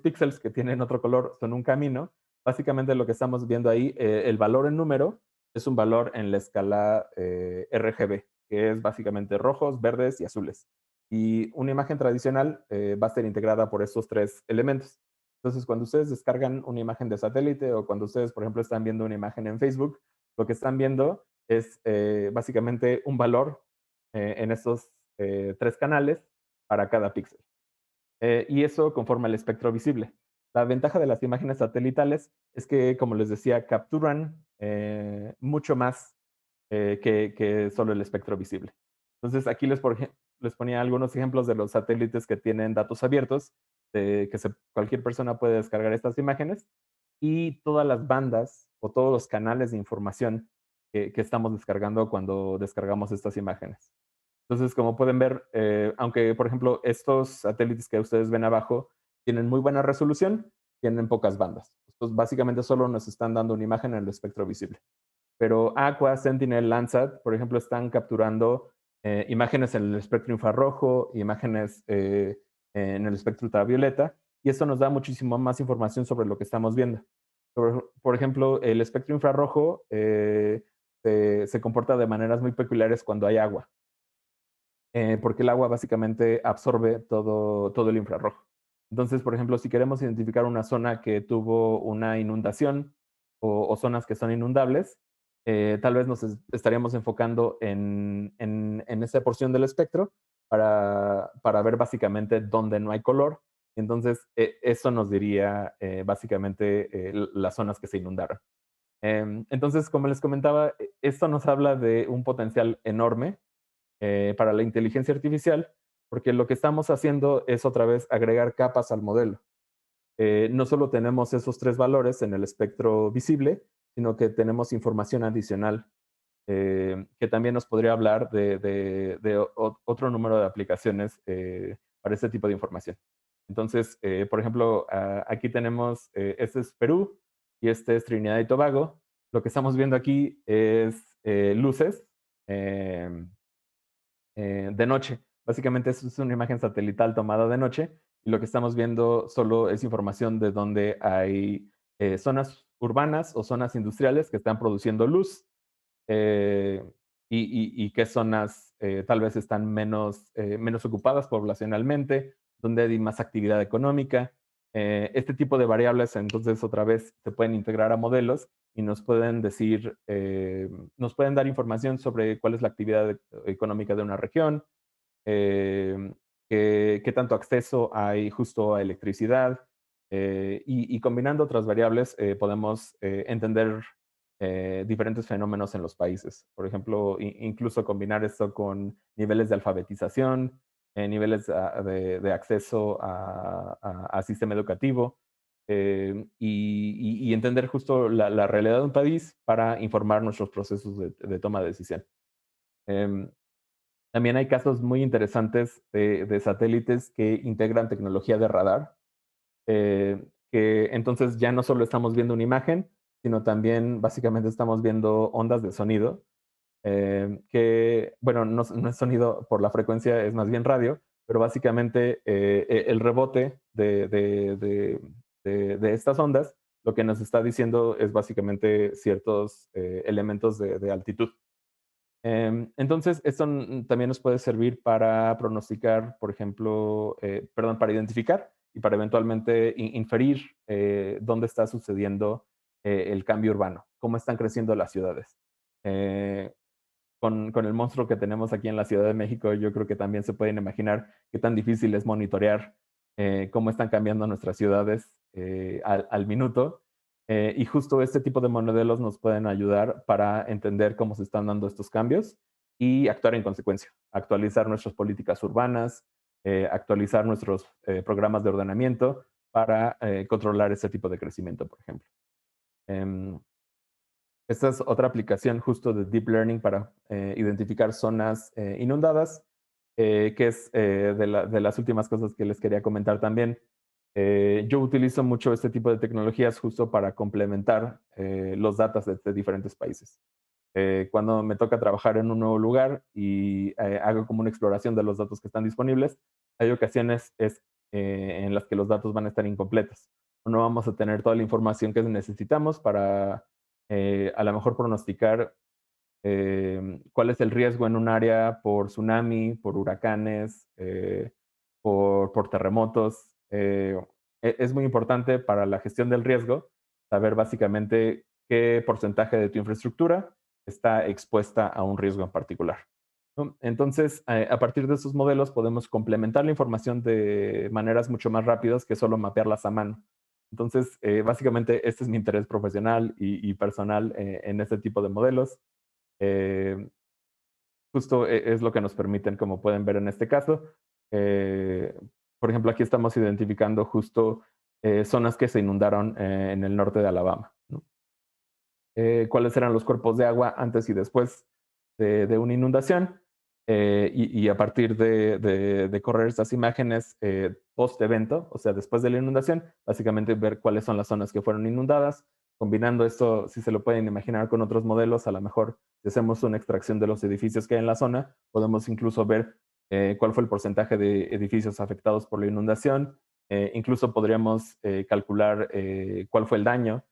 píxeles que tienen otro color son un camino, básicamente lo que estamos viendo ahí, el valor en número es un valor en la escala RGB, que es básicamente rojos, verdes y azules. Y una imagen tradicional va a ser integrada por estos tres elementos. Entonces, cuando ustedes descargan una imagen de satélite o cuando ustedes, por ejemplo, están viendo una imagen en Facebook, lo que están viendo es básicamente un valor en estos tres canales para cada píxel. Y eso conforma el espectro visible. La ventaja de las imágenes satelitales es que, como les decía, capturan mucho más que solo el espectro visible. Entonces, aquí les ponía algunos ejemplos de los satélites que tienen datos abiertos, cualquier persona puede descargar estas imágenes y todas las bandas o todos los canales de información que estamos descargando cuando descargamos estas imágenes. Entonces, como pueden ver, aunque, por ejemplo, estos satélites que ustedes ven abajo tienen muy buena resolución, tienen pocas bandas. Estos básicamente solo nos están dando una imagen en el espectro visible. Pero Aqua, Sentinel, Landsat, por ejemplo, están capturando imágenes en el espectro infrarrojo, imágenes en el espectro ultravioleta, y esto nos da muchísimo más información sobre lo que estamos viendo. Por ejemplo, el espectro infrarrojo se comporta de maneras muy peculiares cuando hay agua, porque el agua básicamente absorbe todo el infrarrojo. Entonces, por ejemplo, si queremos identificar una zona que tuvo una inundación o zonas que son inundables, tal vez nos estaríamos enfocando en esa porción del espectro para ver básicamente dónde no hay color. Entonces, eso nos diría básicamente las zonas que se inundaron. Entonces, como les comentaba, esto nos habla de un potencial enorme para la inteligencia artificial, porque lo que estamos haciendo es otra vez agregar capas al modelo. No solo tenemos esos tres valores en el espectro visible, sino que tenemos información adicional que también nos podría hablar de otro número de aplicaciones para este tipo de información. Entonces, por ejemplo, aquí tenemos, este es Perú y este es Trinidad y Tobago. Lo que estamos viendo aquí es luces. em, de noche. Básicamente es una imagen satelital tomada de noche y lo que estamos viendo solo es información de donde hay zonas urbanas o zonas industriales que están produciendo luz eh, y qué zonas tal vez están menos ocupadas poblacionalmente, donde hay más actividad económica. Este tipo de variables entonces otra vez se pueden integrar a modelos y nos pueden decir, nos pueden dar información sobre cuál es la actividad económica de una región, eh, qué tanto acceso hay justo a electricidad, y combinando otras variables podemos entender diferentes fenómenos en los países. Por ejemplo, incluso combinar esto con niveles de alfabetización, niveles de acceso a sistema educativo, y entender justo la realidad de un país para informar nuestros procesos de toma de decisión. Em, También hay casos muy interesantes de satélites que integran tecnología de radar, que entonces ya no solo estamos viendo una imagen, sino también básicamente estamos viendo ondas de sonido, que, bueno, no es sonido por la frecuencia, es más bien radio, pero básicamente el rebote de estas ondas lo que nos está diciendo es básicamente ciertos elementos de altitud. Entonces, esto también nos puede servir para pronosticar, por ejemplo, perdón, para identificar y para eventualmente inferir dónde está sucediendo el cambio urbano, cómo están creciendo las ciudades. Eh, con el monstruo que tenemos aquí en la Ciudad de México, yo creo que también se pueden imaginar qué tan difícil es monitorear cómo están cambiando nuestras ciudades al minuto. Y justo este tipo de modelos nos pueden ayudar para entender cómo se están dando estos cambios y actuar en consecuencia, actualizar nuestras políticas urbanas, actualizar nuestros programas de ordenamiento para controlar ese tipo de crecimiento, por ejemplo. Em, Esta es otra aplicación justo de Deep Learning para identificar zonas inundadas, que es de las últimas cosas que les quería comentar también. Yo utilizo mucho este tipo de tecnologías justo para complementar los datos de diferentes países. Cuando me toca trabajar en un nuevo lugar y hago como una exploración de los datos que están disponibles, hay ocasiones en las que los datos van a estar incompletos. No vamos a tener toda la información que necesitamos para a lo mejor pronosticar cuál es el riesgo en un área por tsunami, por huracanes, por terremotos. Es muy importante para la gestión del riesgo saber básicamente qué porcentaje de tu infraestructura está expuesta a un riesgo en particular, ¿no? Entonces, a partir de esos modelos podemos complementar la información de maneras mucho más rápidas que solo mapearlas a mano. Entonces, básicamente, este es mi interés profesional y personal en este tipo de modelos. Eh, Justo es lo que nos permiten, como pueden ver en este caso. Eh, por ejemplo, aquí estamos identificando justo zonas que se inundaron en el norte de Alabama, ¿no? Cuáles eran los cuerpos de agua antes y después de una inundación, y a partir de correr estas imágenes post-evento, o sea, después de la inundación, básicamente ver cuáles son las zonas que fueron inundadas, combinando esto, si se lo pueden imaginar con otros modelos, a lo mejor si hacemos una extracción de los edificios que hay en la zona, podemos incluso ver cuál fue el porcentaje de edificios afectados por la inundación, incluso podríamos calcular cuál fue el daño,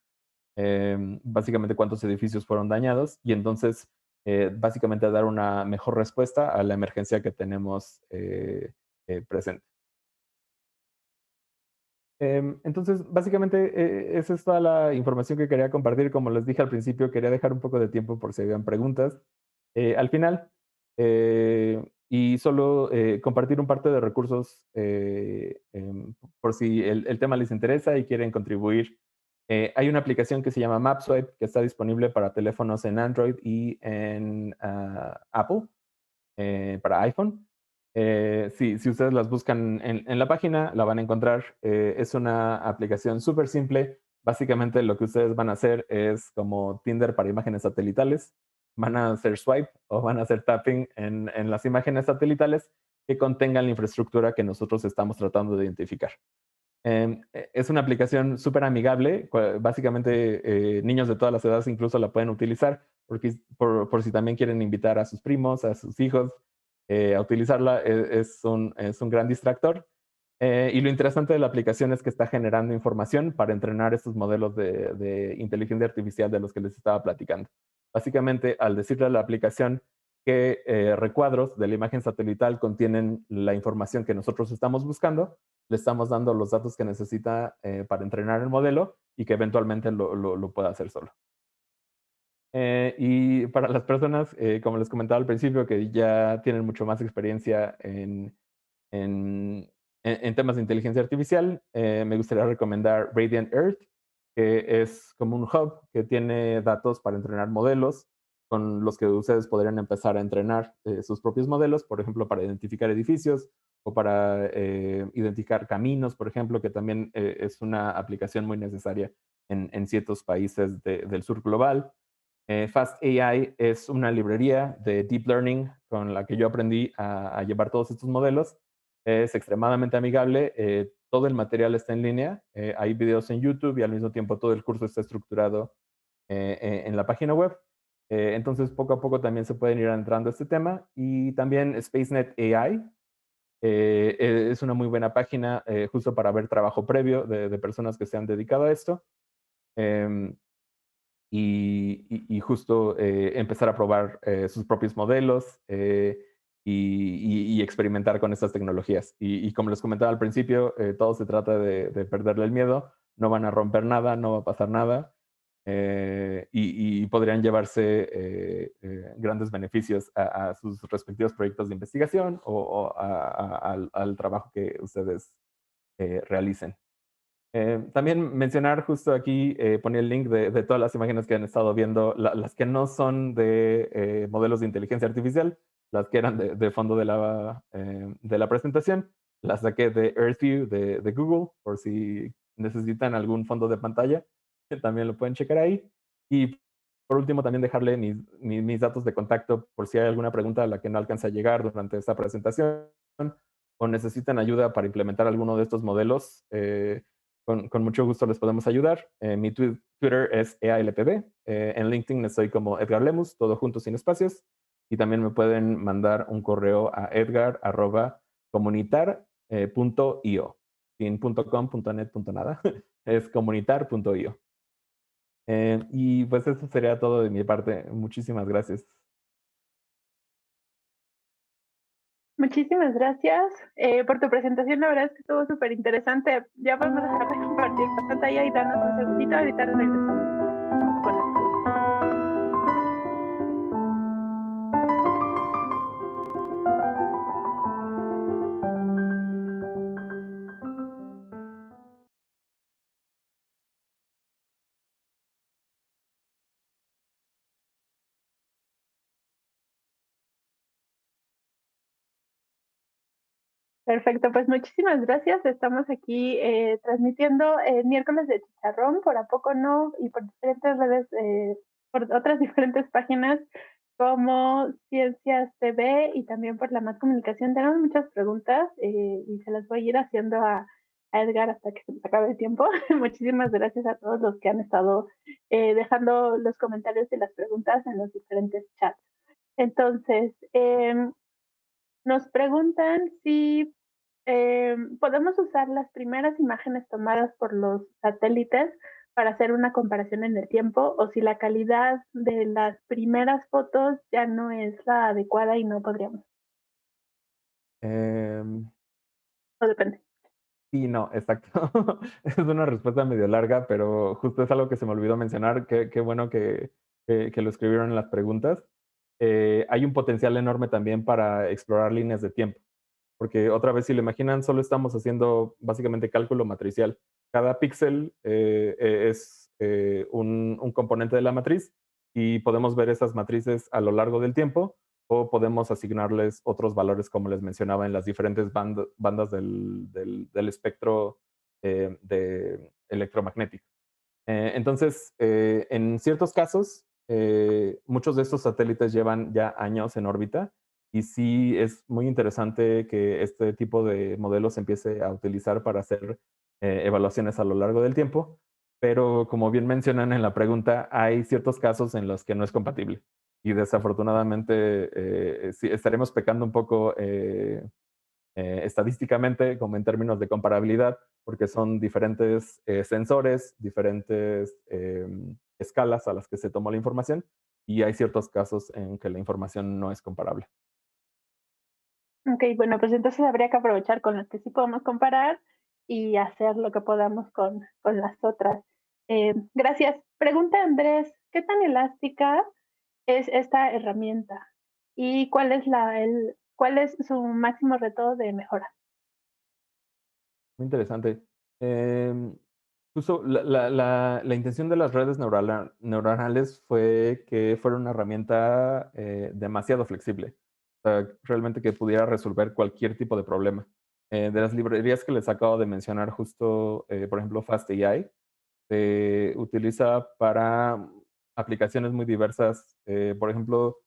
básicamente cuántos edificios fueron dañados y entonces básicamente dar una mejor respuesta a la emergencia que tenemos presente. Entonces, básicamente, esa es toda la información que quería compartir. Como les dije al principio, quería dejar un poco de tiempo por si habían preguntas al final. Y solo compartir un parte de recursos por si el tema les interesa y quieren contribuir. Hay una aplicación que se llama MapSwipe que está disponible para teléfonos en Android y en Apple, para iPhone. Si ustedes las buscan en la página, la van a encontrar. Es una aplicación súper simple. Básicamente lo que ustedes van a hacer es como Tinder para imágenes satelitales. Van a hacer swipe o van a hacer tapping en las imágenes satelitales que contengan la infraestructura que nosotros estamos tratando de identificar. Es una aplicación súper amigable. Básicamente, niños de todas las edades incluso la pueden utilizar porque, por si también quieren invitar a sus primos, a sus hijos a utilizarla. Es un gran distractor. Y lo interesante de la aplicación es que está generando información para entrenar estos modelos de inteligencia artificial de los que les estaba platicando. Básicamente, al decirle a la aplicación que recuadros de la imagen satelital contienen la información que nosotros estamos buscando, le estamos dando los datos que necesita para entrenar el modelo y que eventualmente lo pueda hacer solo. Y para las personas, como les comentaba al principio, que ya tienen mucho más experiencia en, en temas de inteligencia artificial, me gustaría recomendar Radiant Earth. que es como un hub que tiene datos para entrenar modelos con los que ustedes podrían empezar a entrenar sus propios modelos, por ejemplo, para identificar edificios o para identificar caminos, por ejemplo, que también es una aplicación muy necesaria en ciertos países del sur global. Fast AI es una librería de deep learning con la que yo aprendí a llevar todos estos modelos. Es extremadamente amigable. Todo el material está en línea. Hay videos en YouTube y al mismo tiempo todo el curso está estructurado en la página web. Entonces, poco a poco también se pueden ir entrando a este tema. Y también SpaceNet AI es una muy buena página justo para ver trabajo previo de personas que se han dedicado a esto. Em, y justo empezar a probar sus propios modelos y experimentar con estas tecnologías. Y como les comentaba al principio, todo se trata de perderle el miedo, no van a romper nada, no va a pasar nada y podrían llevarse grandes beneficios a sus respectivos proyectos de investigación al trabajo que ustedes realicen. También mencionar justo aquí, ponía el link de todas las imágenes que han estado viendo, las que no son de modelos de inteligencia artificial, las que eran de fondo de la presentación, las saqué de EarthView de Google, por si necesitan algún fondo de pantalla, que también lo pueden checar ahí. Y por último, también dejarle mis datos de contacto por si hay alguna pregunta a la que no alcanza a llegar durante esta presentación o necesitan ayuda para implementar alguno de estos modelos. Con mucho gusto les podemos ayudar. Mi Twitter es EALPB. En LinkedIn estoy como Edgar Lemus, todo junto sin espacios. Y también me pueden mandar un correo a edgar@comunitar.io. Sin .com, .net, nada. Es comunitar.io. Y pues eso sería todo de mi parte. Muchísimas gracias. Muchísimas gracias por tu presentación. La verdad es que estuvo súper interesante. Ya podemos dejar de compartir pantalla y darnos un segundito. Ahorita regresamos con las preguntas. Perfecto, pues muchísimas gracias. Estamos aquí transmitiendo miércoles de chicharrón, por A Poco No, y por diferentes redes, por otras diferentes páginas como Ciencias TV y también por La Más Comunicación. Tenemos muchas preguntas y se las voy a ir haciendo a Edgar hasta que se nos acabe el tiempo. Muchísimas gracias a todos los que han estado dejando los comentarios y las preguntas en los diferentes chats. Entonces, nos preguntan si podemos usar las primeras imágenes tomadas por los satélites para hacer una comparación en el tiempo o si la calidad de las primeras fotos ya no es la adecuada y no podríamos. Em, O depende. Sí, no, exacto. Es una respuesta medio larga, pero justo es algo que se me olvidó mencionar. Qué bueno que lo escribieron en las preguntas. Hay un potencial enorme también para explorar líneas de tiempo, porque otra vez, si lo imaginan, solo estamos haciendo básicamente cálculo matricial. Cada píxel es un componente de la matriz y podemos ver esas matrices a lo largo del tiempo o podemos asignarles otros valores, como les mencionaba, en las diferentes bandas del espectro de electromagnético. Entonces, en ciertos casos, muchos de estos satélites llevan ya años en órbita y sí es muy interesante que este tipo de modelos se empiece a utilizar para hacer evaluaciones a lo largo del tiempo, pero como bien mencionan en la pregunta, hay ciertos casos en los que no es compatible y desafortunadamente sí, estaremos pecando un poco estadísticamente como en términos de comparabilidad, porque son diferentes sensores, diferentes escalas a las que se tomó la información y hay ciertos casos en que la información no es comparable. Ok, bueno, pues entonces habría que aprovechar con las que sí podemos comparar y hacer lo que podamos con las otras. Gracias. Pregunta Andrés, ¿qué tan elástica es esta herramienta? ¿Y cuál es su máximo reto de mejora? Muy interesante. Justo la intención de las redes neuronales fue que fuera una herramienta demasiado flexible, o sea, realmente que pudiera resolver cualquier tipo de problema. De las librerías que les acabo de mencionar, justo, por ejemplo, FastAI, se utiliza para aplicaciones muy diversas. Por ejemplo,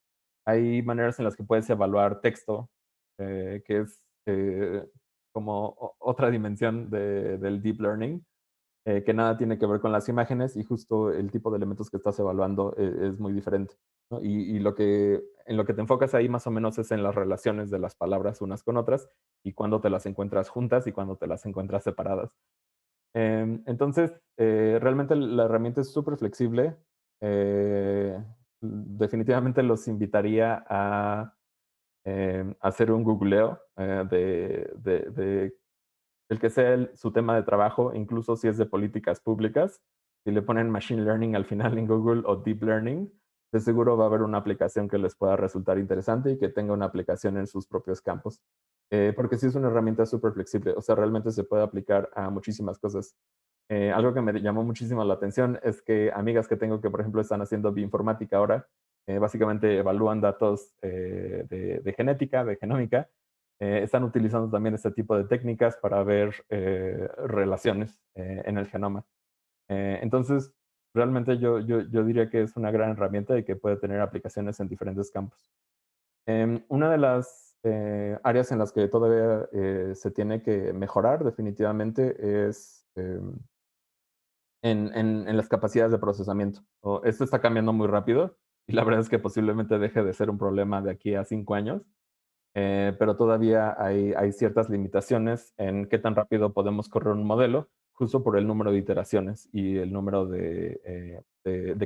hay maneras en las que puedes evaluar texto, que es como otra dimensión del deep learning, que nada tiene que ver con las imágenes y justo el tipo de elementos que estás evaluando es muy diferente, ¿no? Y en lo que te enfocas ahí más o menos es en las relaciones de las palabras unas con otras y cuando te las encuentras juntas y cuando te las encuentras separadas. Entonces, realmente la herramienta es súper flexible. Definitivamente los invitaría a hacer un googleo de el que sea su tema de trabajo, incluso si es de políticas públicas. Si le ponen Machine Learning al final en Google o Deep Learning, de seguro va a haber una aplicación que les pueda resultar interesante y que tenga una aplicación en sus propios campos. Porque sí es una herramienta súper flexible, o sea, realmente se puede aplicar a muchísimas cosas. Algo que me llamó muchísimo la atención es que amigas que tengo que, por ejemplo, están haciendo bioinformática ahora, básicamente evalúan datos de genética, de genómica, están utilizando también este tipo de técnicas para ver relaciones en el genoma. Entonces, realmente yo diría que es una gran herramienta y que puede tener aplicaciones en diferentes campos. Una de las áreas en las que todavía se tiene que mejorar definitivamente es en las capacidades de procesamiento. Esto está cambiando muy rápido y la verdad es que posiblemente deje de ser un problema de aquí a 5 años, pero todavía hay ciertas limitaciones en qué tan rápido podemos correr un modelo, justo por el número de iteraciones y el número de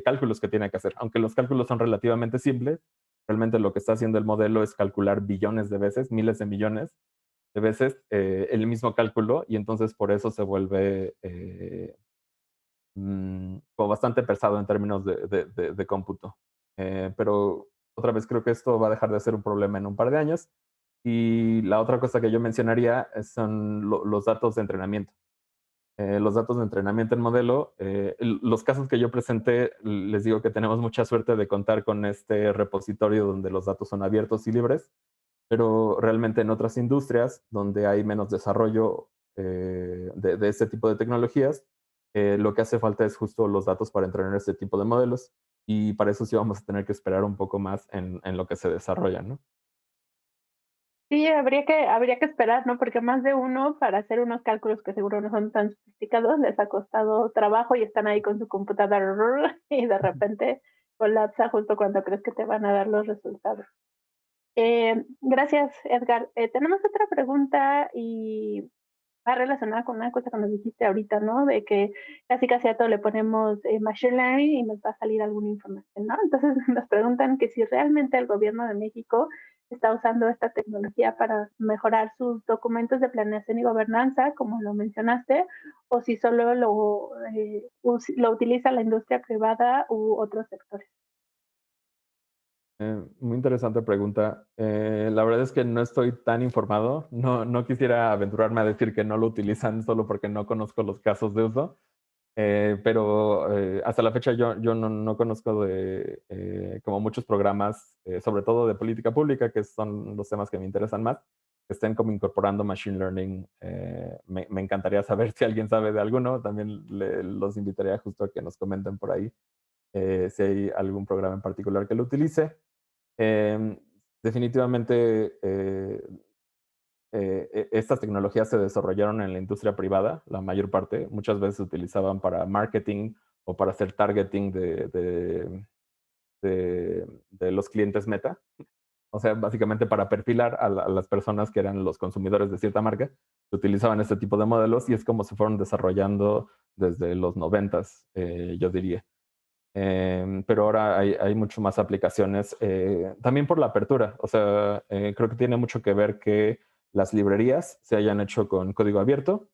cálculos que tiene que hacer. Aunque los cálculos son relativamente simples, realmente lo que está haciendo el modelo es calcular billones de veces, miles de millones de veces el mismo cálculo y entonces por eso se vuelve como bastante pesado en términos de cómputo. Pero otra vez creo que esto va a dejar de ser un problema en un par de años. Y la otra cosa que yo mencionaría son los datos de entrenamiento. Los datos de entrenamiento en modelo, los casos que yo presenté, les digo que tenemos mucha suerte de contar con este repositorio donde los datos son abiertos y libres, pero realmente en otras industrias donde hay menos desarrollo de este tipo de tecnologías, lo que hace falta es justo los datos para entrenar este tipo de modelos y para eso sí vamos a tener que esperar un poco más en lo que se desarrolla, ¿no? Sí, habría que esperar, ¿no? Porque más de uno, para hacer unos cálculos que seguro no son tan sofisticados, les ha costado trabajo y están ahí con su computadora y de repente colapsa justo cuando crees que te van a dar los resultados. Gracias, Edgar. Tenemos otra pregunta y va relacionada con una cosa que nos dijiste ahorita, ¿no? De que casi a todo le ponemos machine learning y nos va a salir alguna información, ¿no? Entonces nos preguntan que si realmente el gobierno de México está usando esta tecnología para mejorar sus documentos de planeación y gobernanza, como lo mencionaste, o si solo lo utiliza la industria privada u otros sectores. Muy interesante pregunta. La verdad es que no estoy tan informado. No quisiera aventurarme a decir que no lo utilizan solo porque no conozco los casos de uso. Pero hasta la fecha yo no conozco de como muchos programas, sobre todo de política pública, que son los temas que me interesan más, que estén como incorporando machine learning. Me encantaría saber si alguien sabe de alguno. También los invitaría justo a que nos comenten por ahí si hay algún programa en particular que lo utilice. Em, Definitivamente estas tecnologías se desarrollaron en la industria privada, la mayor parte. Muchas veces se utilizaban para marketing o para hacer targeting de los clientes meta. O sea, básicamente para perfilar a las personas que eran los consumidores de cierta marca, se utilizaban este tipo de modelos y es como se fueron desarrollando desde los noventas, yo diría. Pero ahora hay mucho más aplicaciones, también por la apertura. O sea, creo que tiene mucho que ver que las librerías se hayan hecho con código abierto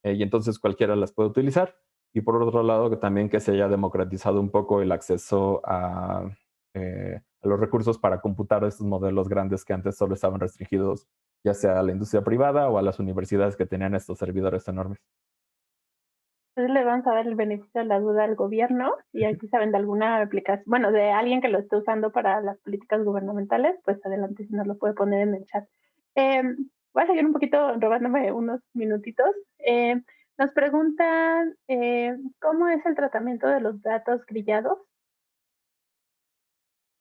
y entonces cualquiera las puede utilizar. Y por otro lado, que también que se haya democratizado un poco el acceso a los recursos para computar estos modelos grandes que antes solo estaban restringidos, ya sea a la industria privada o a las universidades que tenían estos servidores enormes. Entonces le vamos a dar el beneficio de la duda al gobierno y aquí saben de alguna aplicación, bueno, de alguien que lo esté usando para las políticas gubernamentales, pues adelante si nos lo puede poner en el chat. Voy a seguir un poquito robándome unos minutitos. Eh, Nos preguntan cómo es el tratamiento de los datos grillados.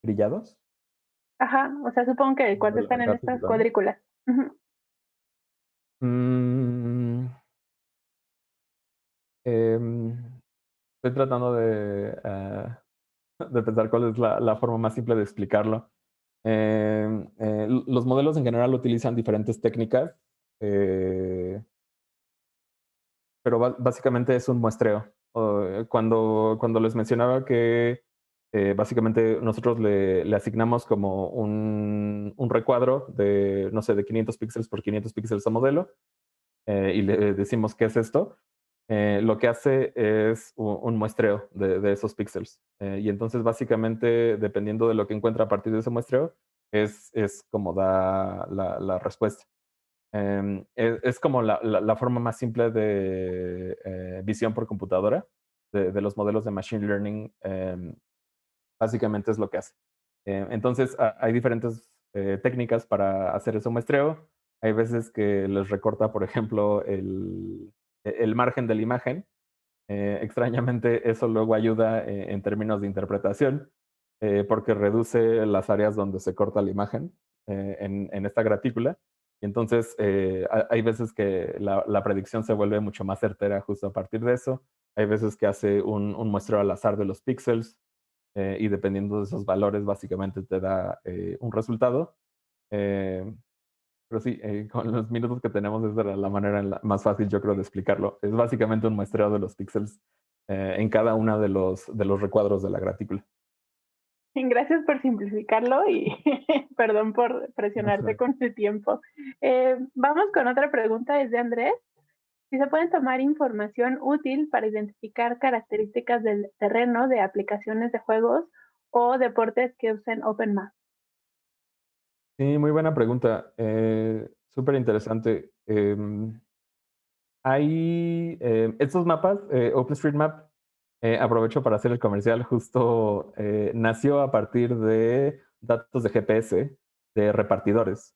¿Grillados? Ajá, o sea, supongo que Como cuando de la están en estas gráfica, ¿no? cuadrículas. Ujú. Mm, em, estoy tratando de pensar cuál es la forma más simple de explicarlo. Los modelos en general utilizan diferentes técnicas, eh, pero básicamente es un muestreo. Cuando les mencionaba que básicamente nosotros le asignamos como un recuadro de, no sé, de 500 píxeles por 500 píxeles a modelo, y le decimos qué es esto, lo que hace es un muestreo de esos píxeles. Y entonces básicamente, dependiendo de lo que encuentra a partir de ese muestreo, es como da la respuesta. Es como la forma más simple de visión por computadora de los modelos de Machine Learning. Básicamente es lo que hace. Entonces, hay diferentes técnicas para hacer ese muestreo. Hay veces que les recorta, por ejemplo, el margen de la imagen. Extrañamente, eso luego ayuda en términos de interpretación, porque reduce las áreas donde se corta la imagen en esta gratícula. Y entonces, hay veces que la predicción se vuelve mucho más certera justo a partir de eso. Hay veces que hace un muestreo al azar de los píxeles, y dependiendo de esos valores, básicamente te da un resultado. Eh, pero sí, con los minutos que tenemos, esa era la manera más fácil, yo creo, de explicarlo. Es básicamente un muestreo de los píxeles en cada uno de los recuadros de la gratícula. Gracias por simplificarlo y perdón por presionarte con tu tiempo. Vamos con otra pregunta, es de Andrés. Si se pueden tomar información útil para identificar características del terreno de aplicaciones de juegos o deportes que usen OpenMap. Sí, muy buena pregunta. Súper interesante. Hay estos mapas, OpenStreetMap, aprovecho para hacer el comercial, justo nació a partir de datos de GPS de repartidores.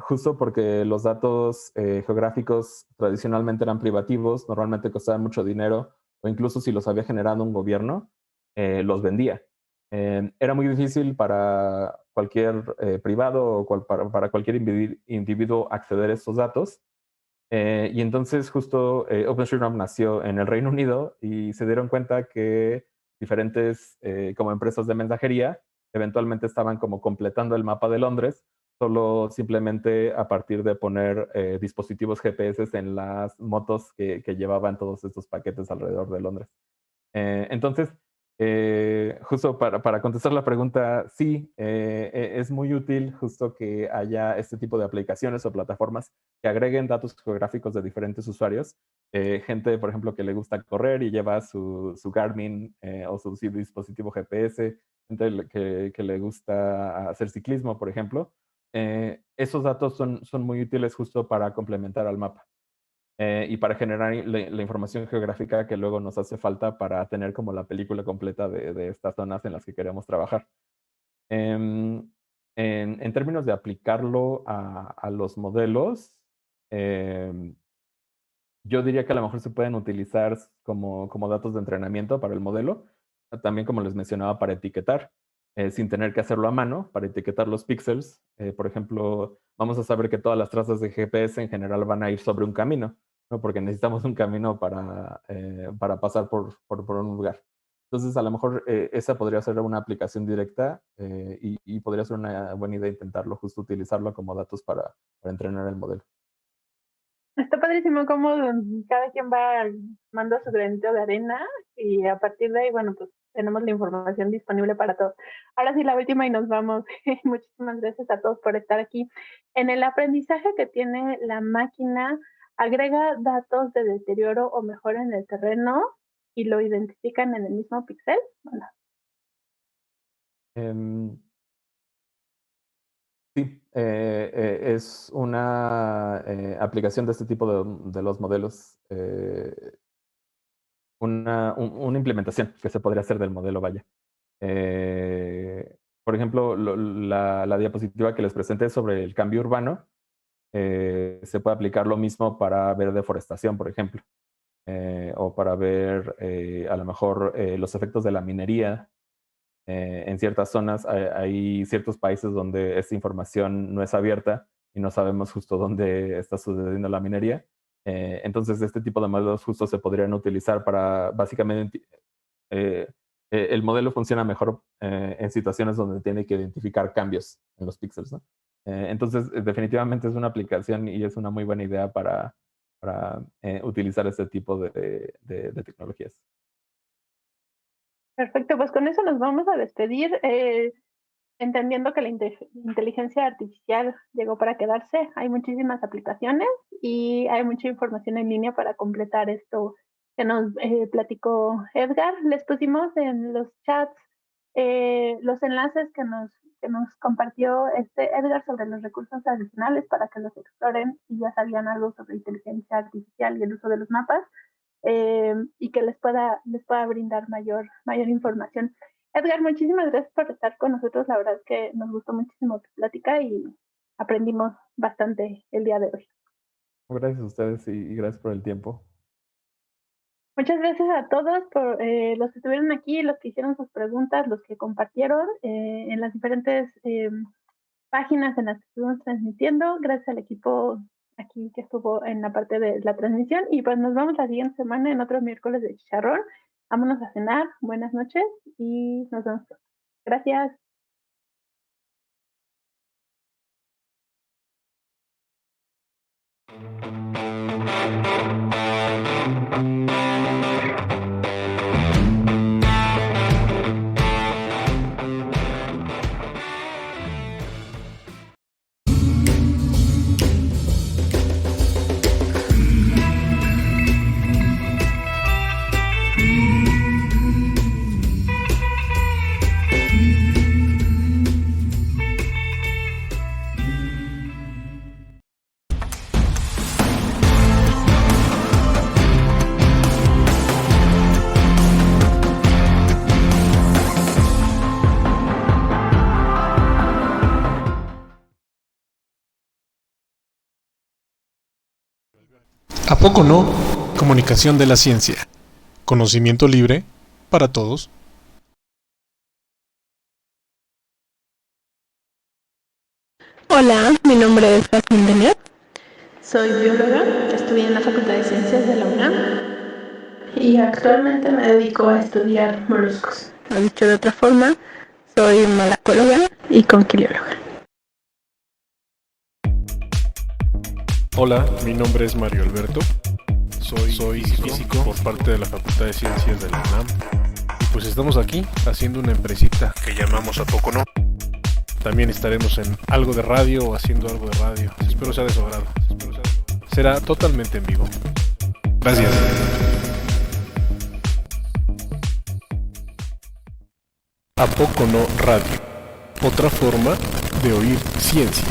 Justo porque los datos geográficos tradicionalmente eran privativos, normalmente costaban mucho dinero, o incluso si los había generado un gobierno, los vendía. Era muy difícil para cualquier privado o para cualquier individuo acceder a estos datos. Y entonces justo OpenStreetMap nació en el Reino Unido y se dieron cuenta que diferentes como empresas de mensajería eventualmente estaban como completando el mapa de Londres, solo simplemente a partir de poner dispositivos GPS en las motos que llevaban todos estos paquetes alrededor de Londres. Entonces, justo para contestar la pregunta, sí, es muy útil justo que haya este tipo de aplicaciones o plataformas que agreguen datos geográficos de diferentes usuarios. Gente, por ejemplo, que le gusta correr y lleva su Garmin o su dispositivo GPS, gente que le gusta hacer ciclismo, por ejemplo. Esos datos son muy útiles justo para complementar al mapa y para generar la información geográfica que luego nos hace falta para tener como la película completa de estas zonas en las que queremos trabajar. Em, en términos de aplicarlo a los modelos, em, yo diría que a lo mejor se pueden utilizar como datos de entrenamiento para el modelo, también como les mencionaba, para etiquetar, sin tener que hacerlo a mano, para etiquetar los píxeles. Por ejemplo, vamos a saber que todas las trazas de GPS en general van a ir sobre un camino, ¿no? Porque necesitamos un camino para pasar por un lugar. Entonces, a lo mejor esa podría ser una aplicación directa y podría ser una buena idea intentarlo, justo utilizarlo como datos para entrenar el modelo. Está padrísimo cómo cada quien va manda su granito de arena y a partir de ahí, bueno, pues tenemos la información disponible para todos. Ahora sí, la última y nos vamos. Muchísimas gracias a todos por estar aquí. En el aprendizaje que tiene la máquina, agrega datos de deterioro o mejora en el terreno y lo identifican en el mismo píxel. Bueno, Em, Sí, es una aplicación de este tipo de los modelos. una implementación que se podría hacer del modelo, vaya. Por ejemplo, la diapositiva que les presenté sobre el cambio urbano, se puede aplicar lo mismo para ver deforestación, por ejemplo, o para ver a lo mejor los efectos de la minería. En ciertas zonas hay ciertos países donde esta información no es abierta y no sabemos justo dónde está sucediendo la minería. Entonces, este tipo de modelos justo se podrían utilizar para básicamente el modelo funciona mejor en situaciones donde tiene que identificar cambios en los píxeles, ¿no? Entonces, definitivamente es una aplicación y es una muy buena idea para utilizar este tipo de tecnologías. Perfecto, pues con eso nos vamos a despedir, entendiendo que la inteligencia artificial llegó para quedarse. Hay muchísimas aplicaciones y hay mucha información en línea para completar esto que nos platicó Edgar. Les pusimos en los chats los enlaces que nos compartió Edgar sobre los recursos adicionales para que los exploren si ya sabían algo sobre inteligencia artificial y el uso de los mapas. Y que les pueda brindar mayor información. Edgar, muchísimas gracias por estar con nosotros. La verdad es que nos gustó muchísimo tu plática y aprendimos bastante el día de hoy. Gracias a ustedes y gracias por el tiempo. Muchas gracias a todos por los que estuvieron aquí, los que hicieron sus preguntas, los que compartieron en las diferentes páginas en las que estuvimos transmitiendo. Gracias al equipo aquí que estuvo en la parte de la transmisión y pues nos vemos la siguiente semana en otro miércoles de chicharrón. Vámonos a cenar, buenas noches y nos vemos pronto. Gracias. ¿A poco no? Comunicación de la ciencia. Conocimiento libre para todos. Hola, mi nombre es Jacqueline Denier. Soy bióloga, estudié en la Facultad de Ciencias de la UNAM y actualmente me dedico a estudiar moluscos. O dicho de otra forma, soy malacóloga y conquilióloga. Hola, mi nombre es Mario Alberto. Soy físico por parte de la Facultad de Ciencias de la UNAM. Y pues estamos aquí haciendo una empresita que llamamos ¿A poco no? También estaremos en algo de radio o haciendo algo de radio. Espero sea de su agrado. Será totalmente en vivo. Gracias. ¿A poco no radio? Otra forma de oír ciencia.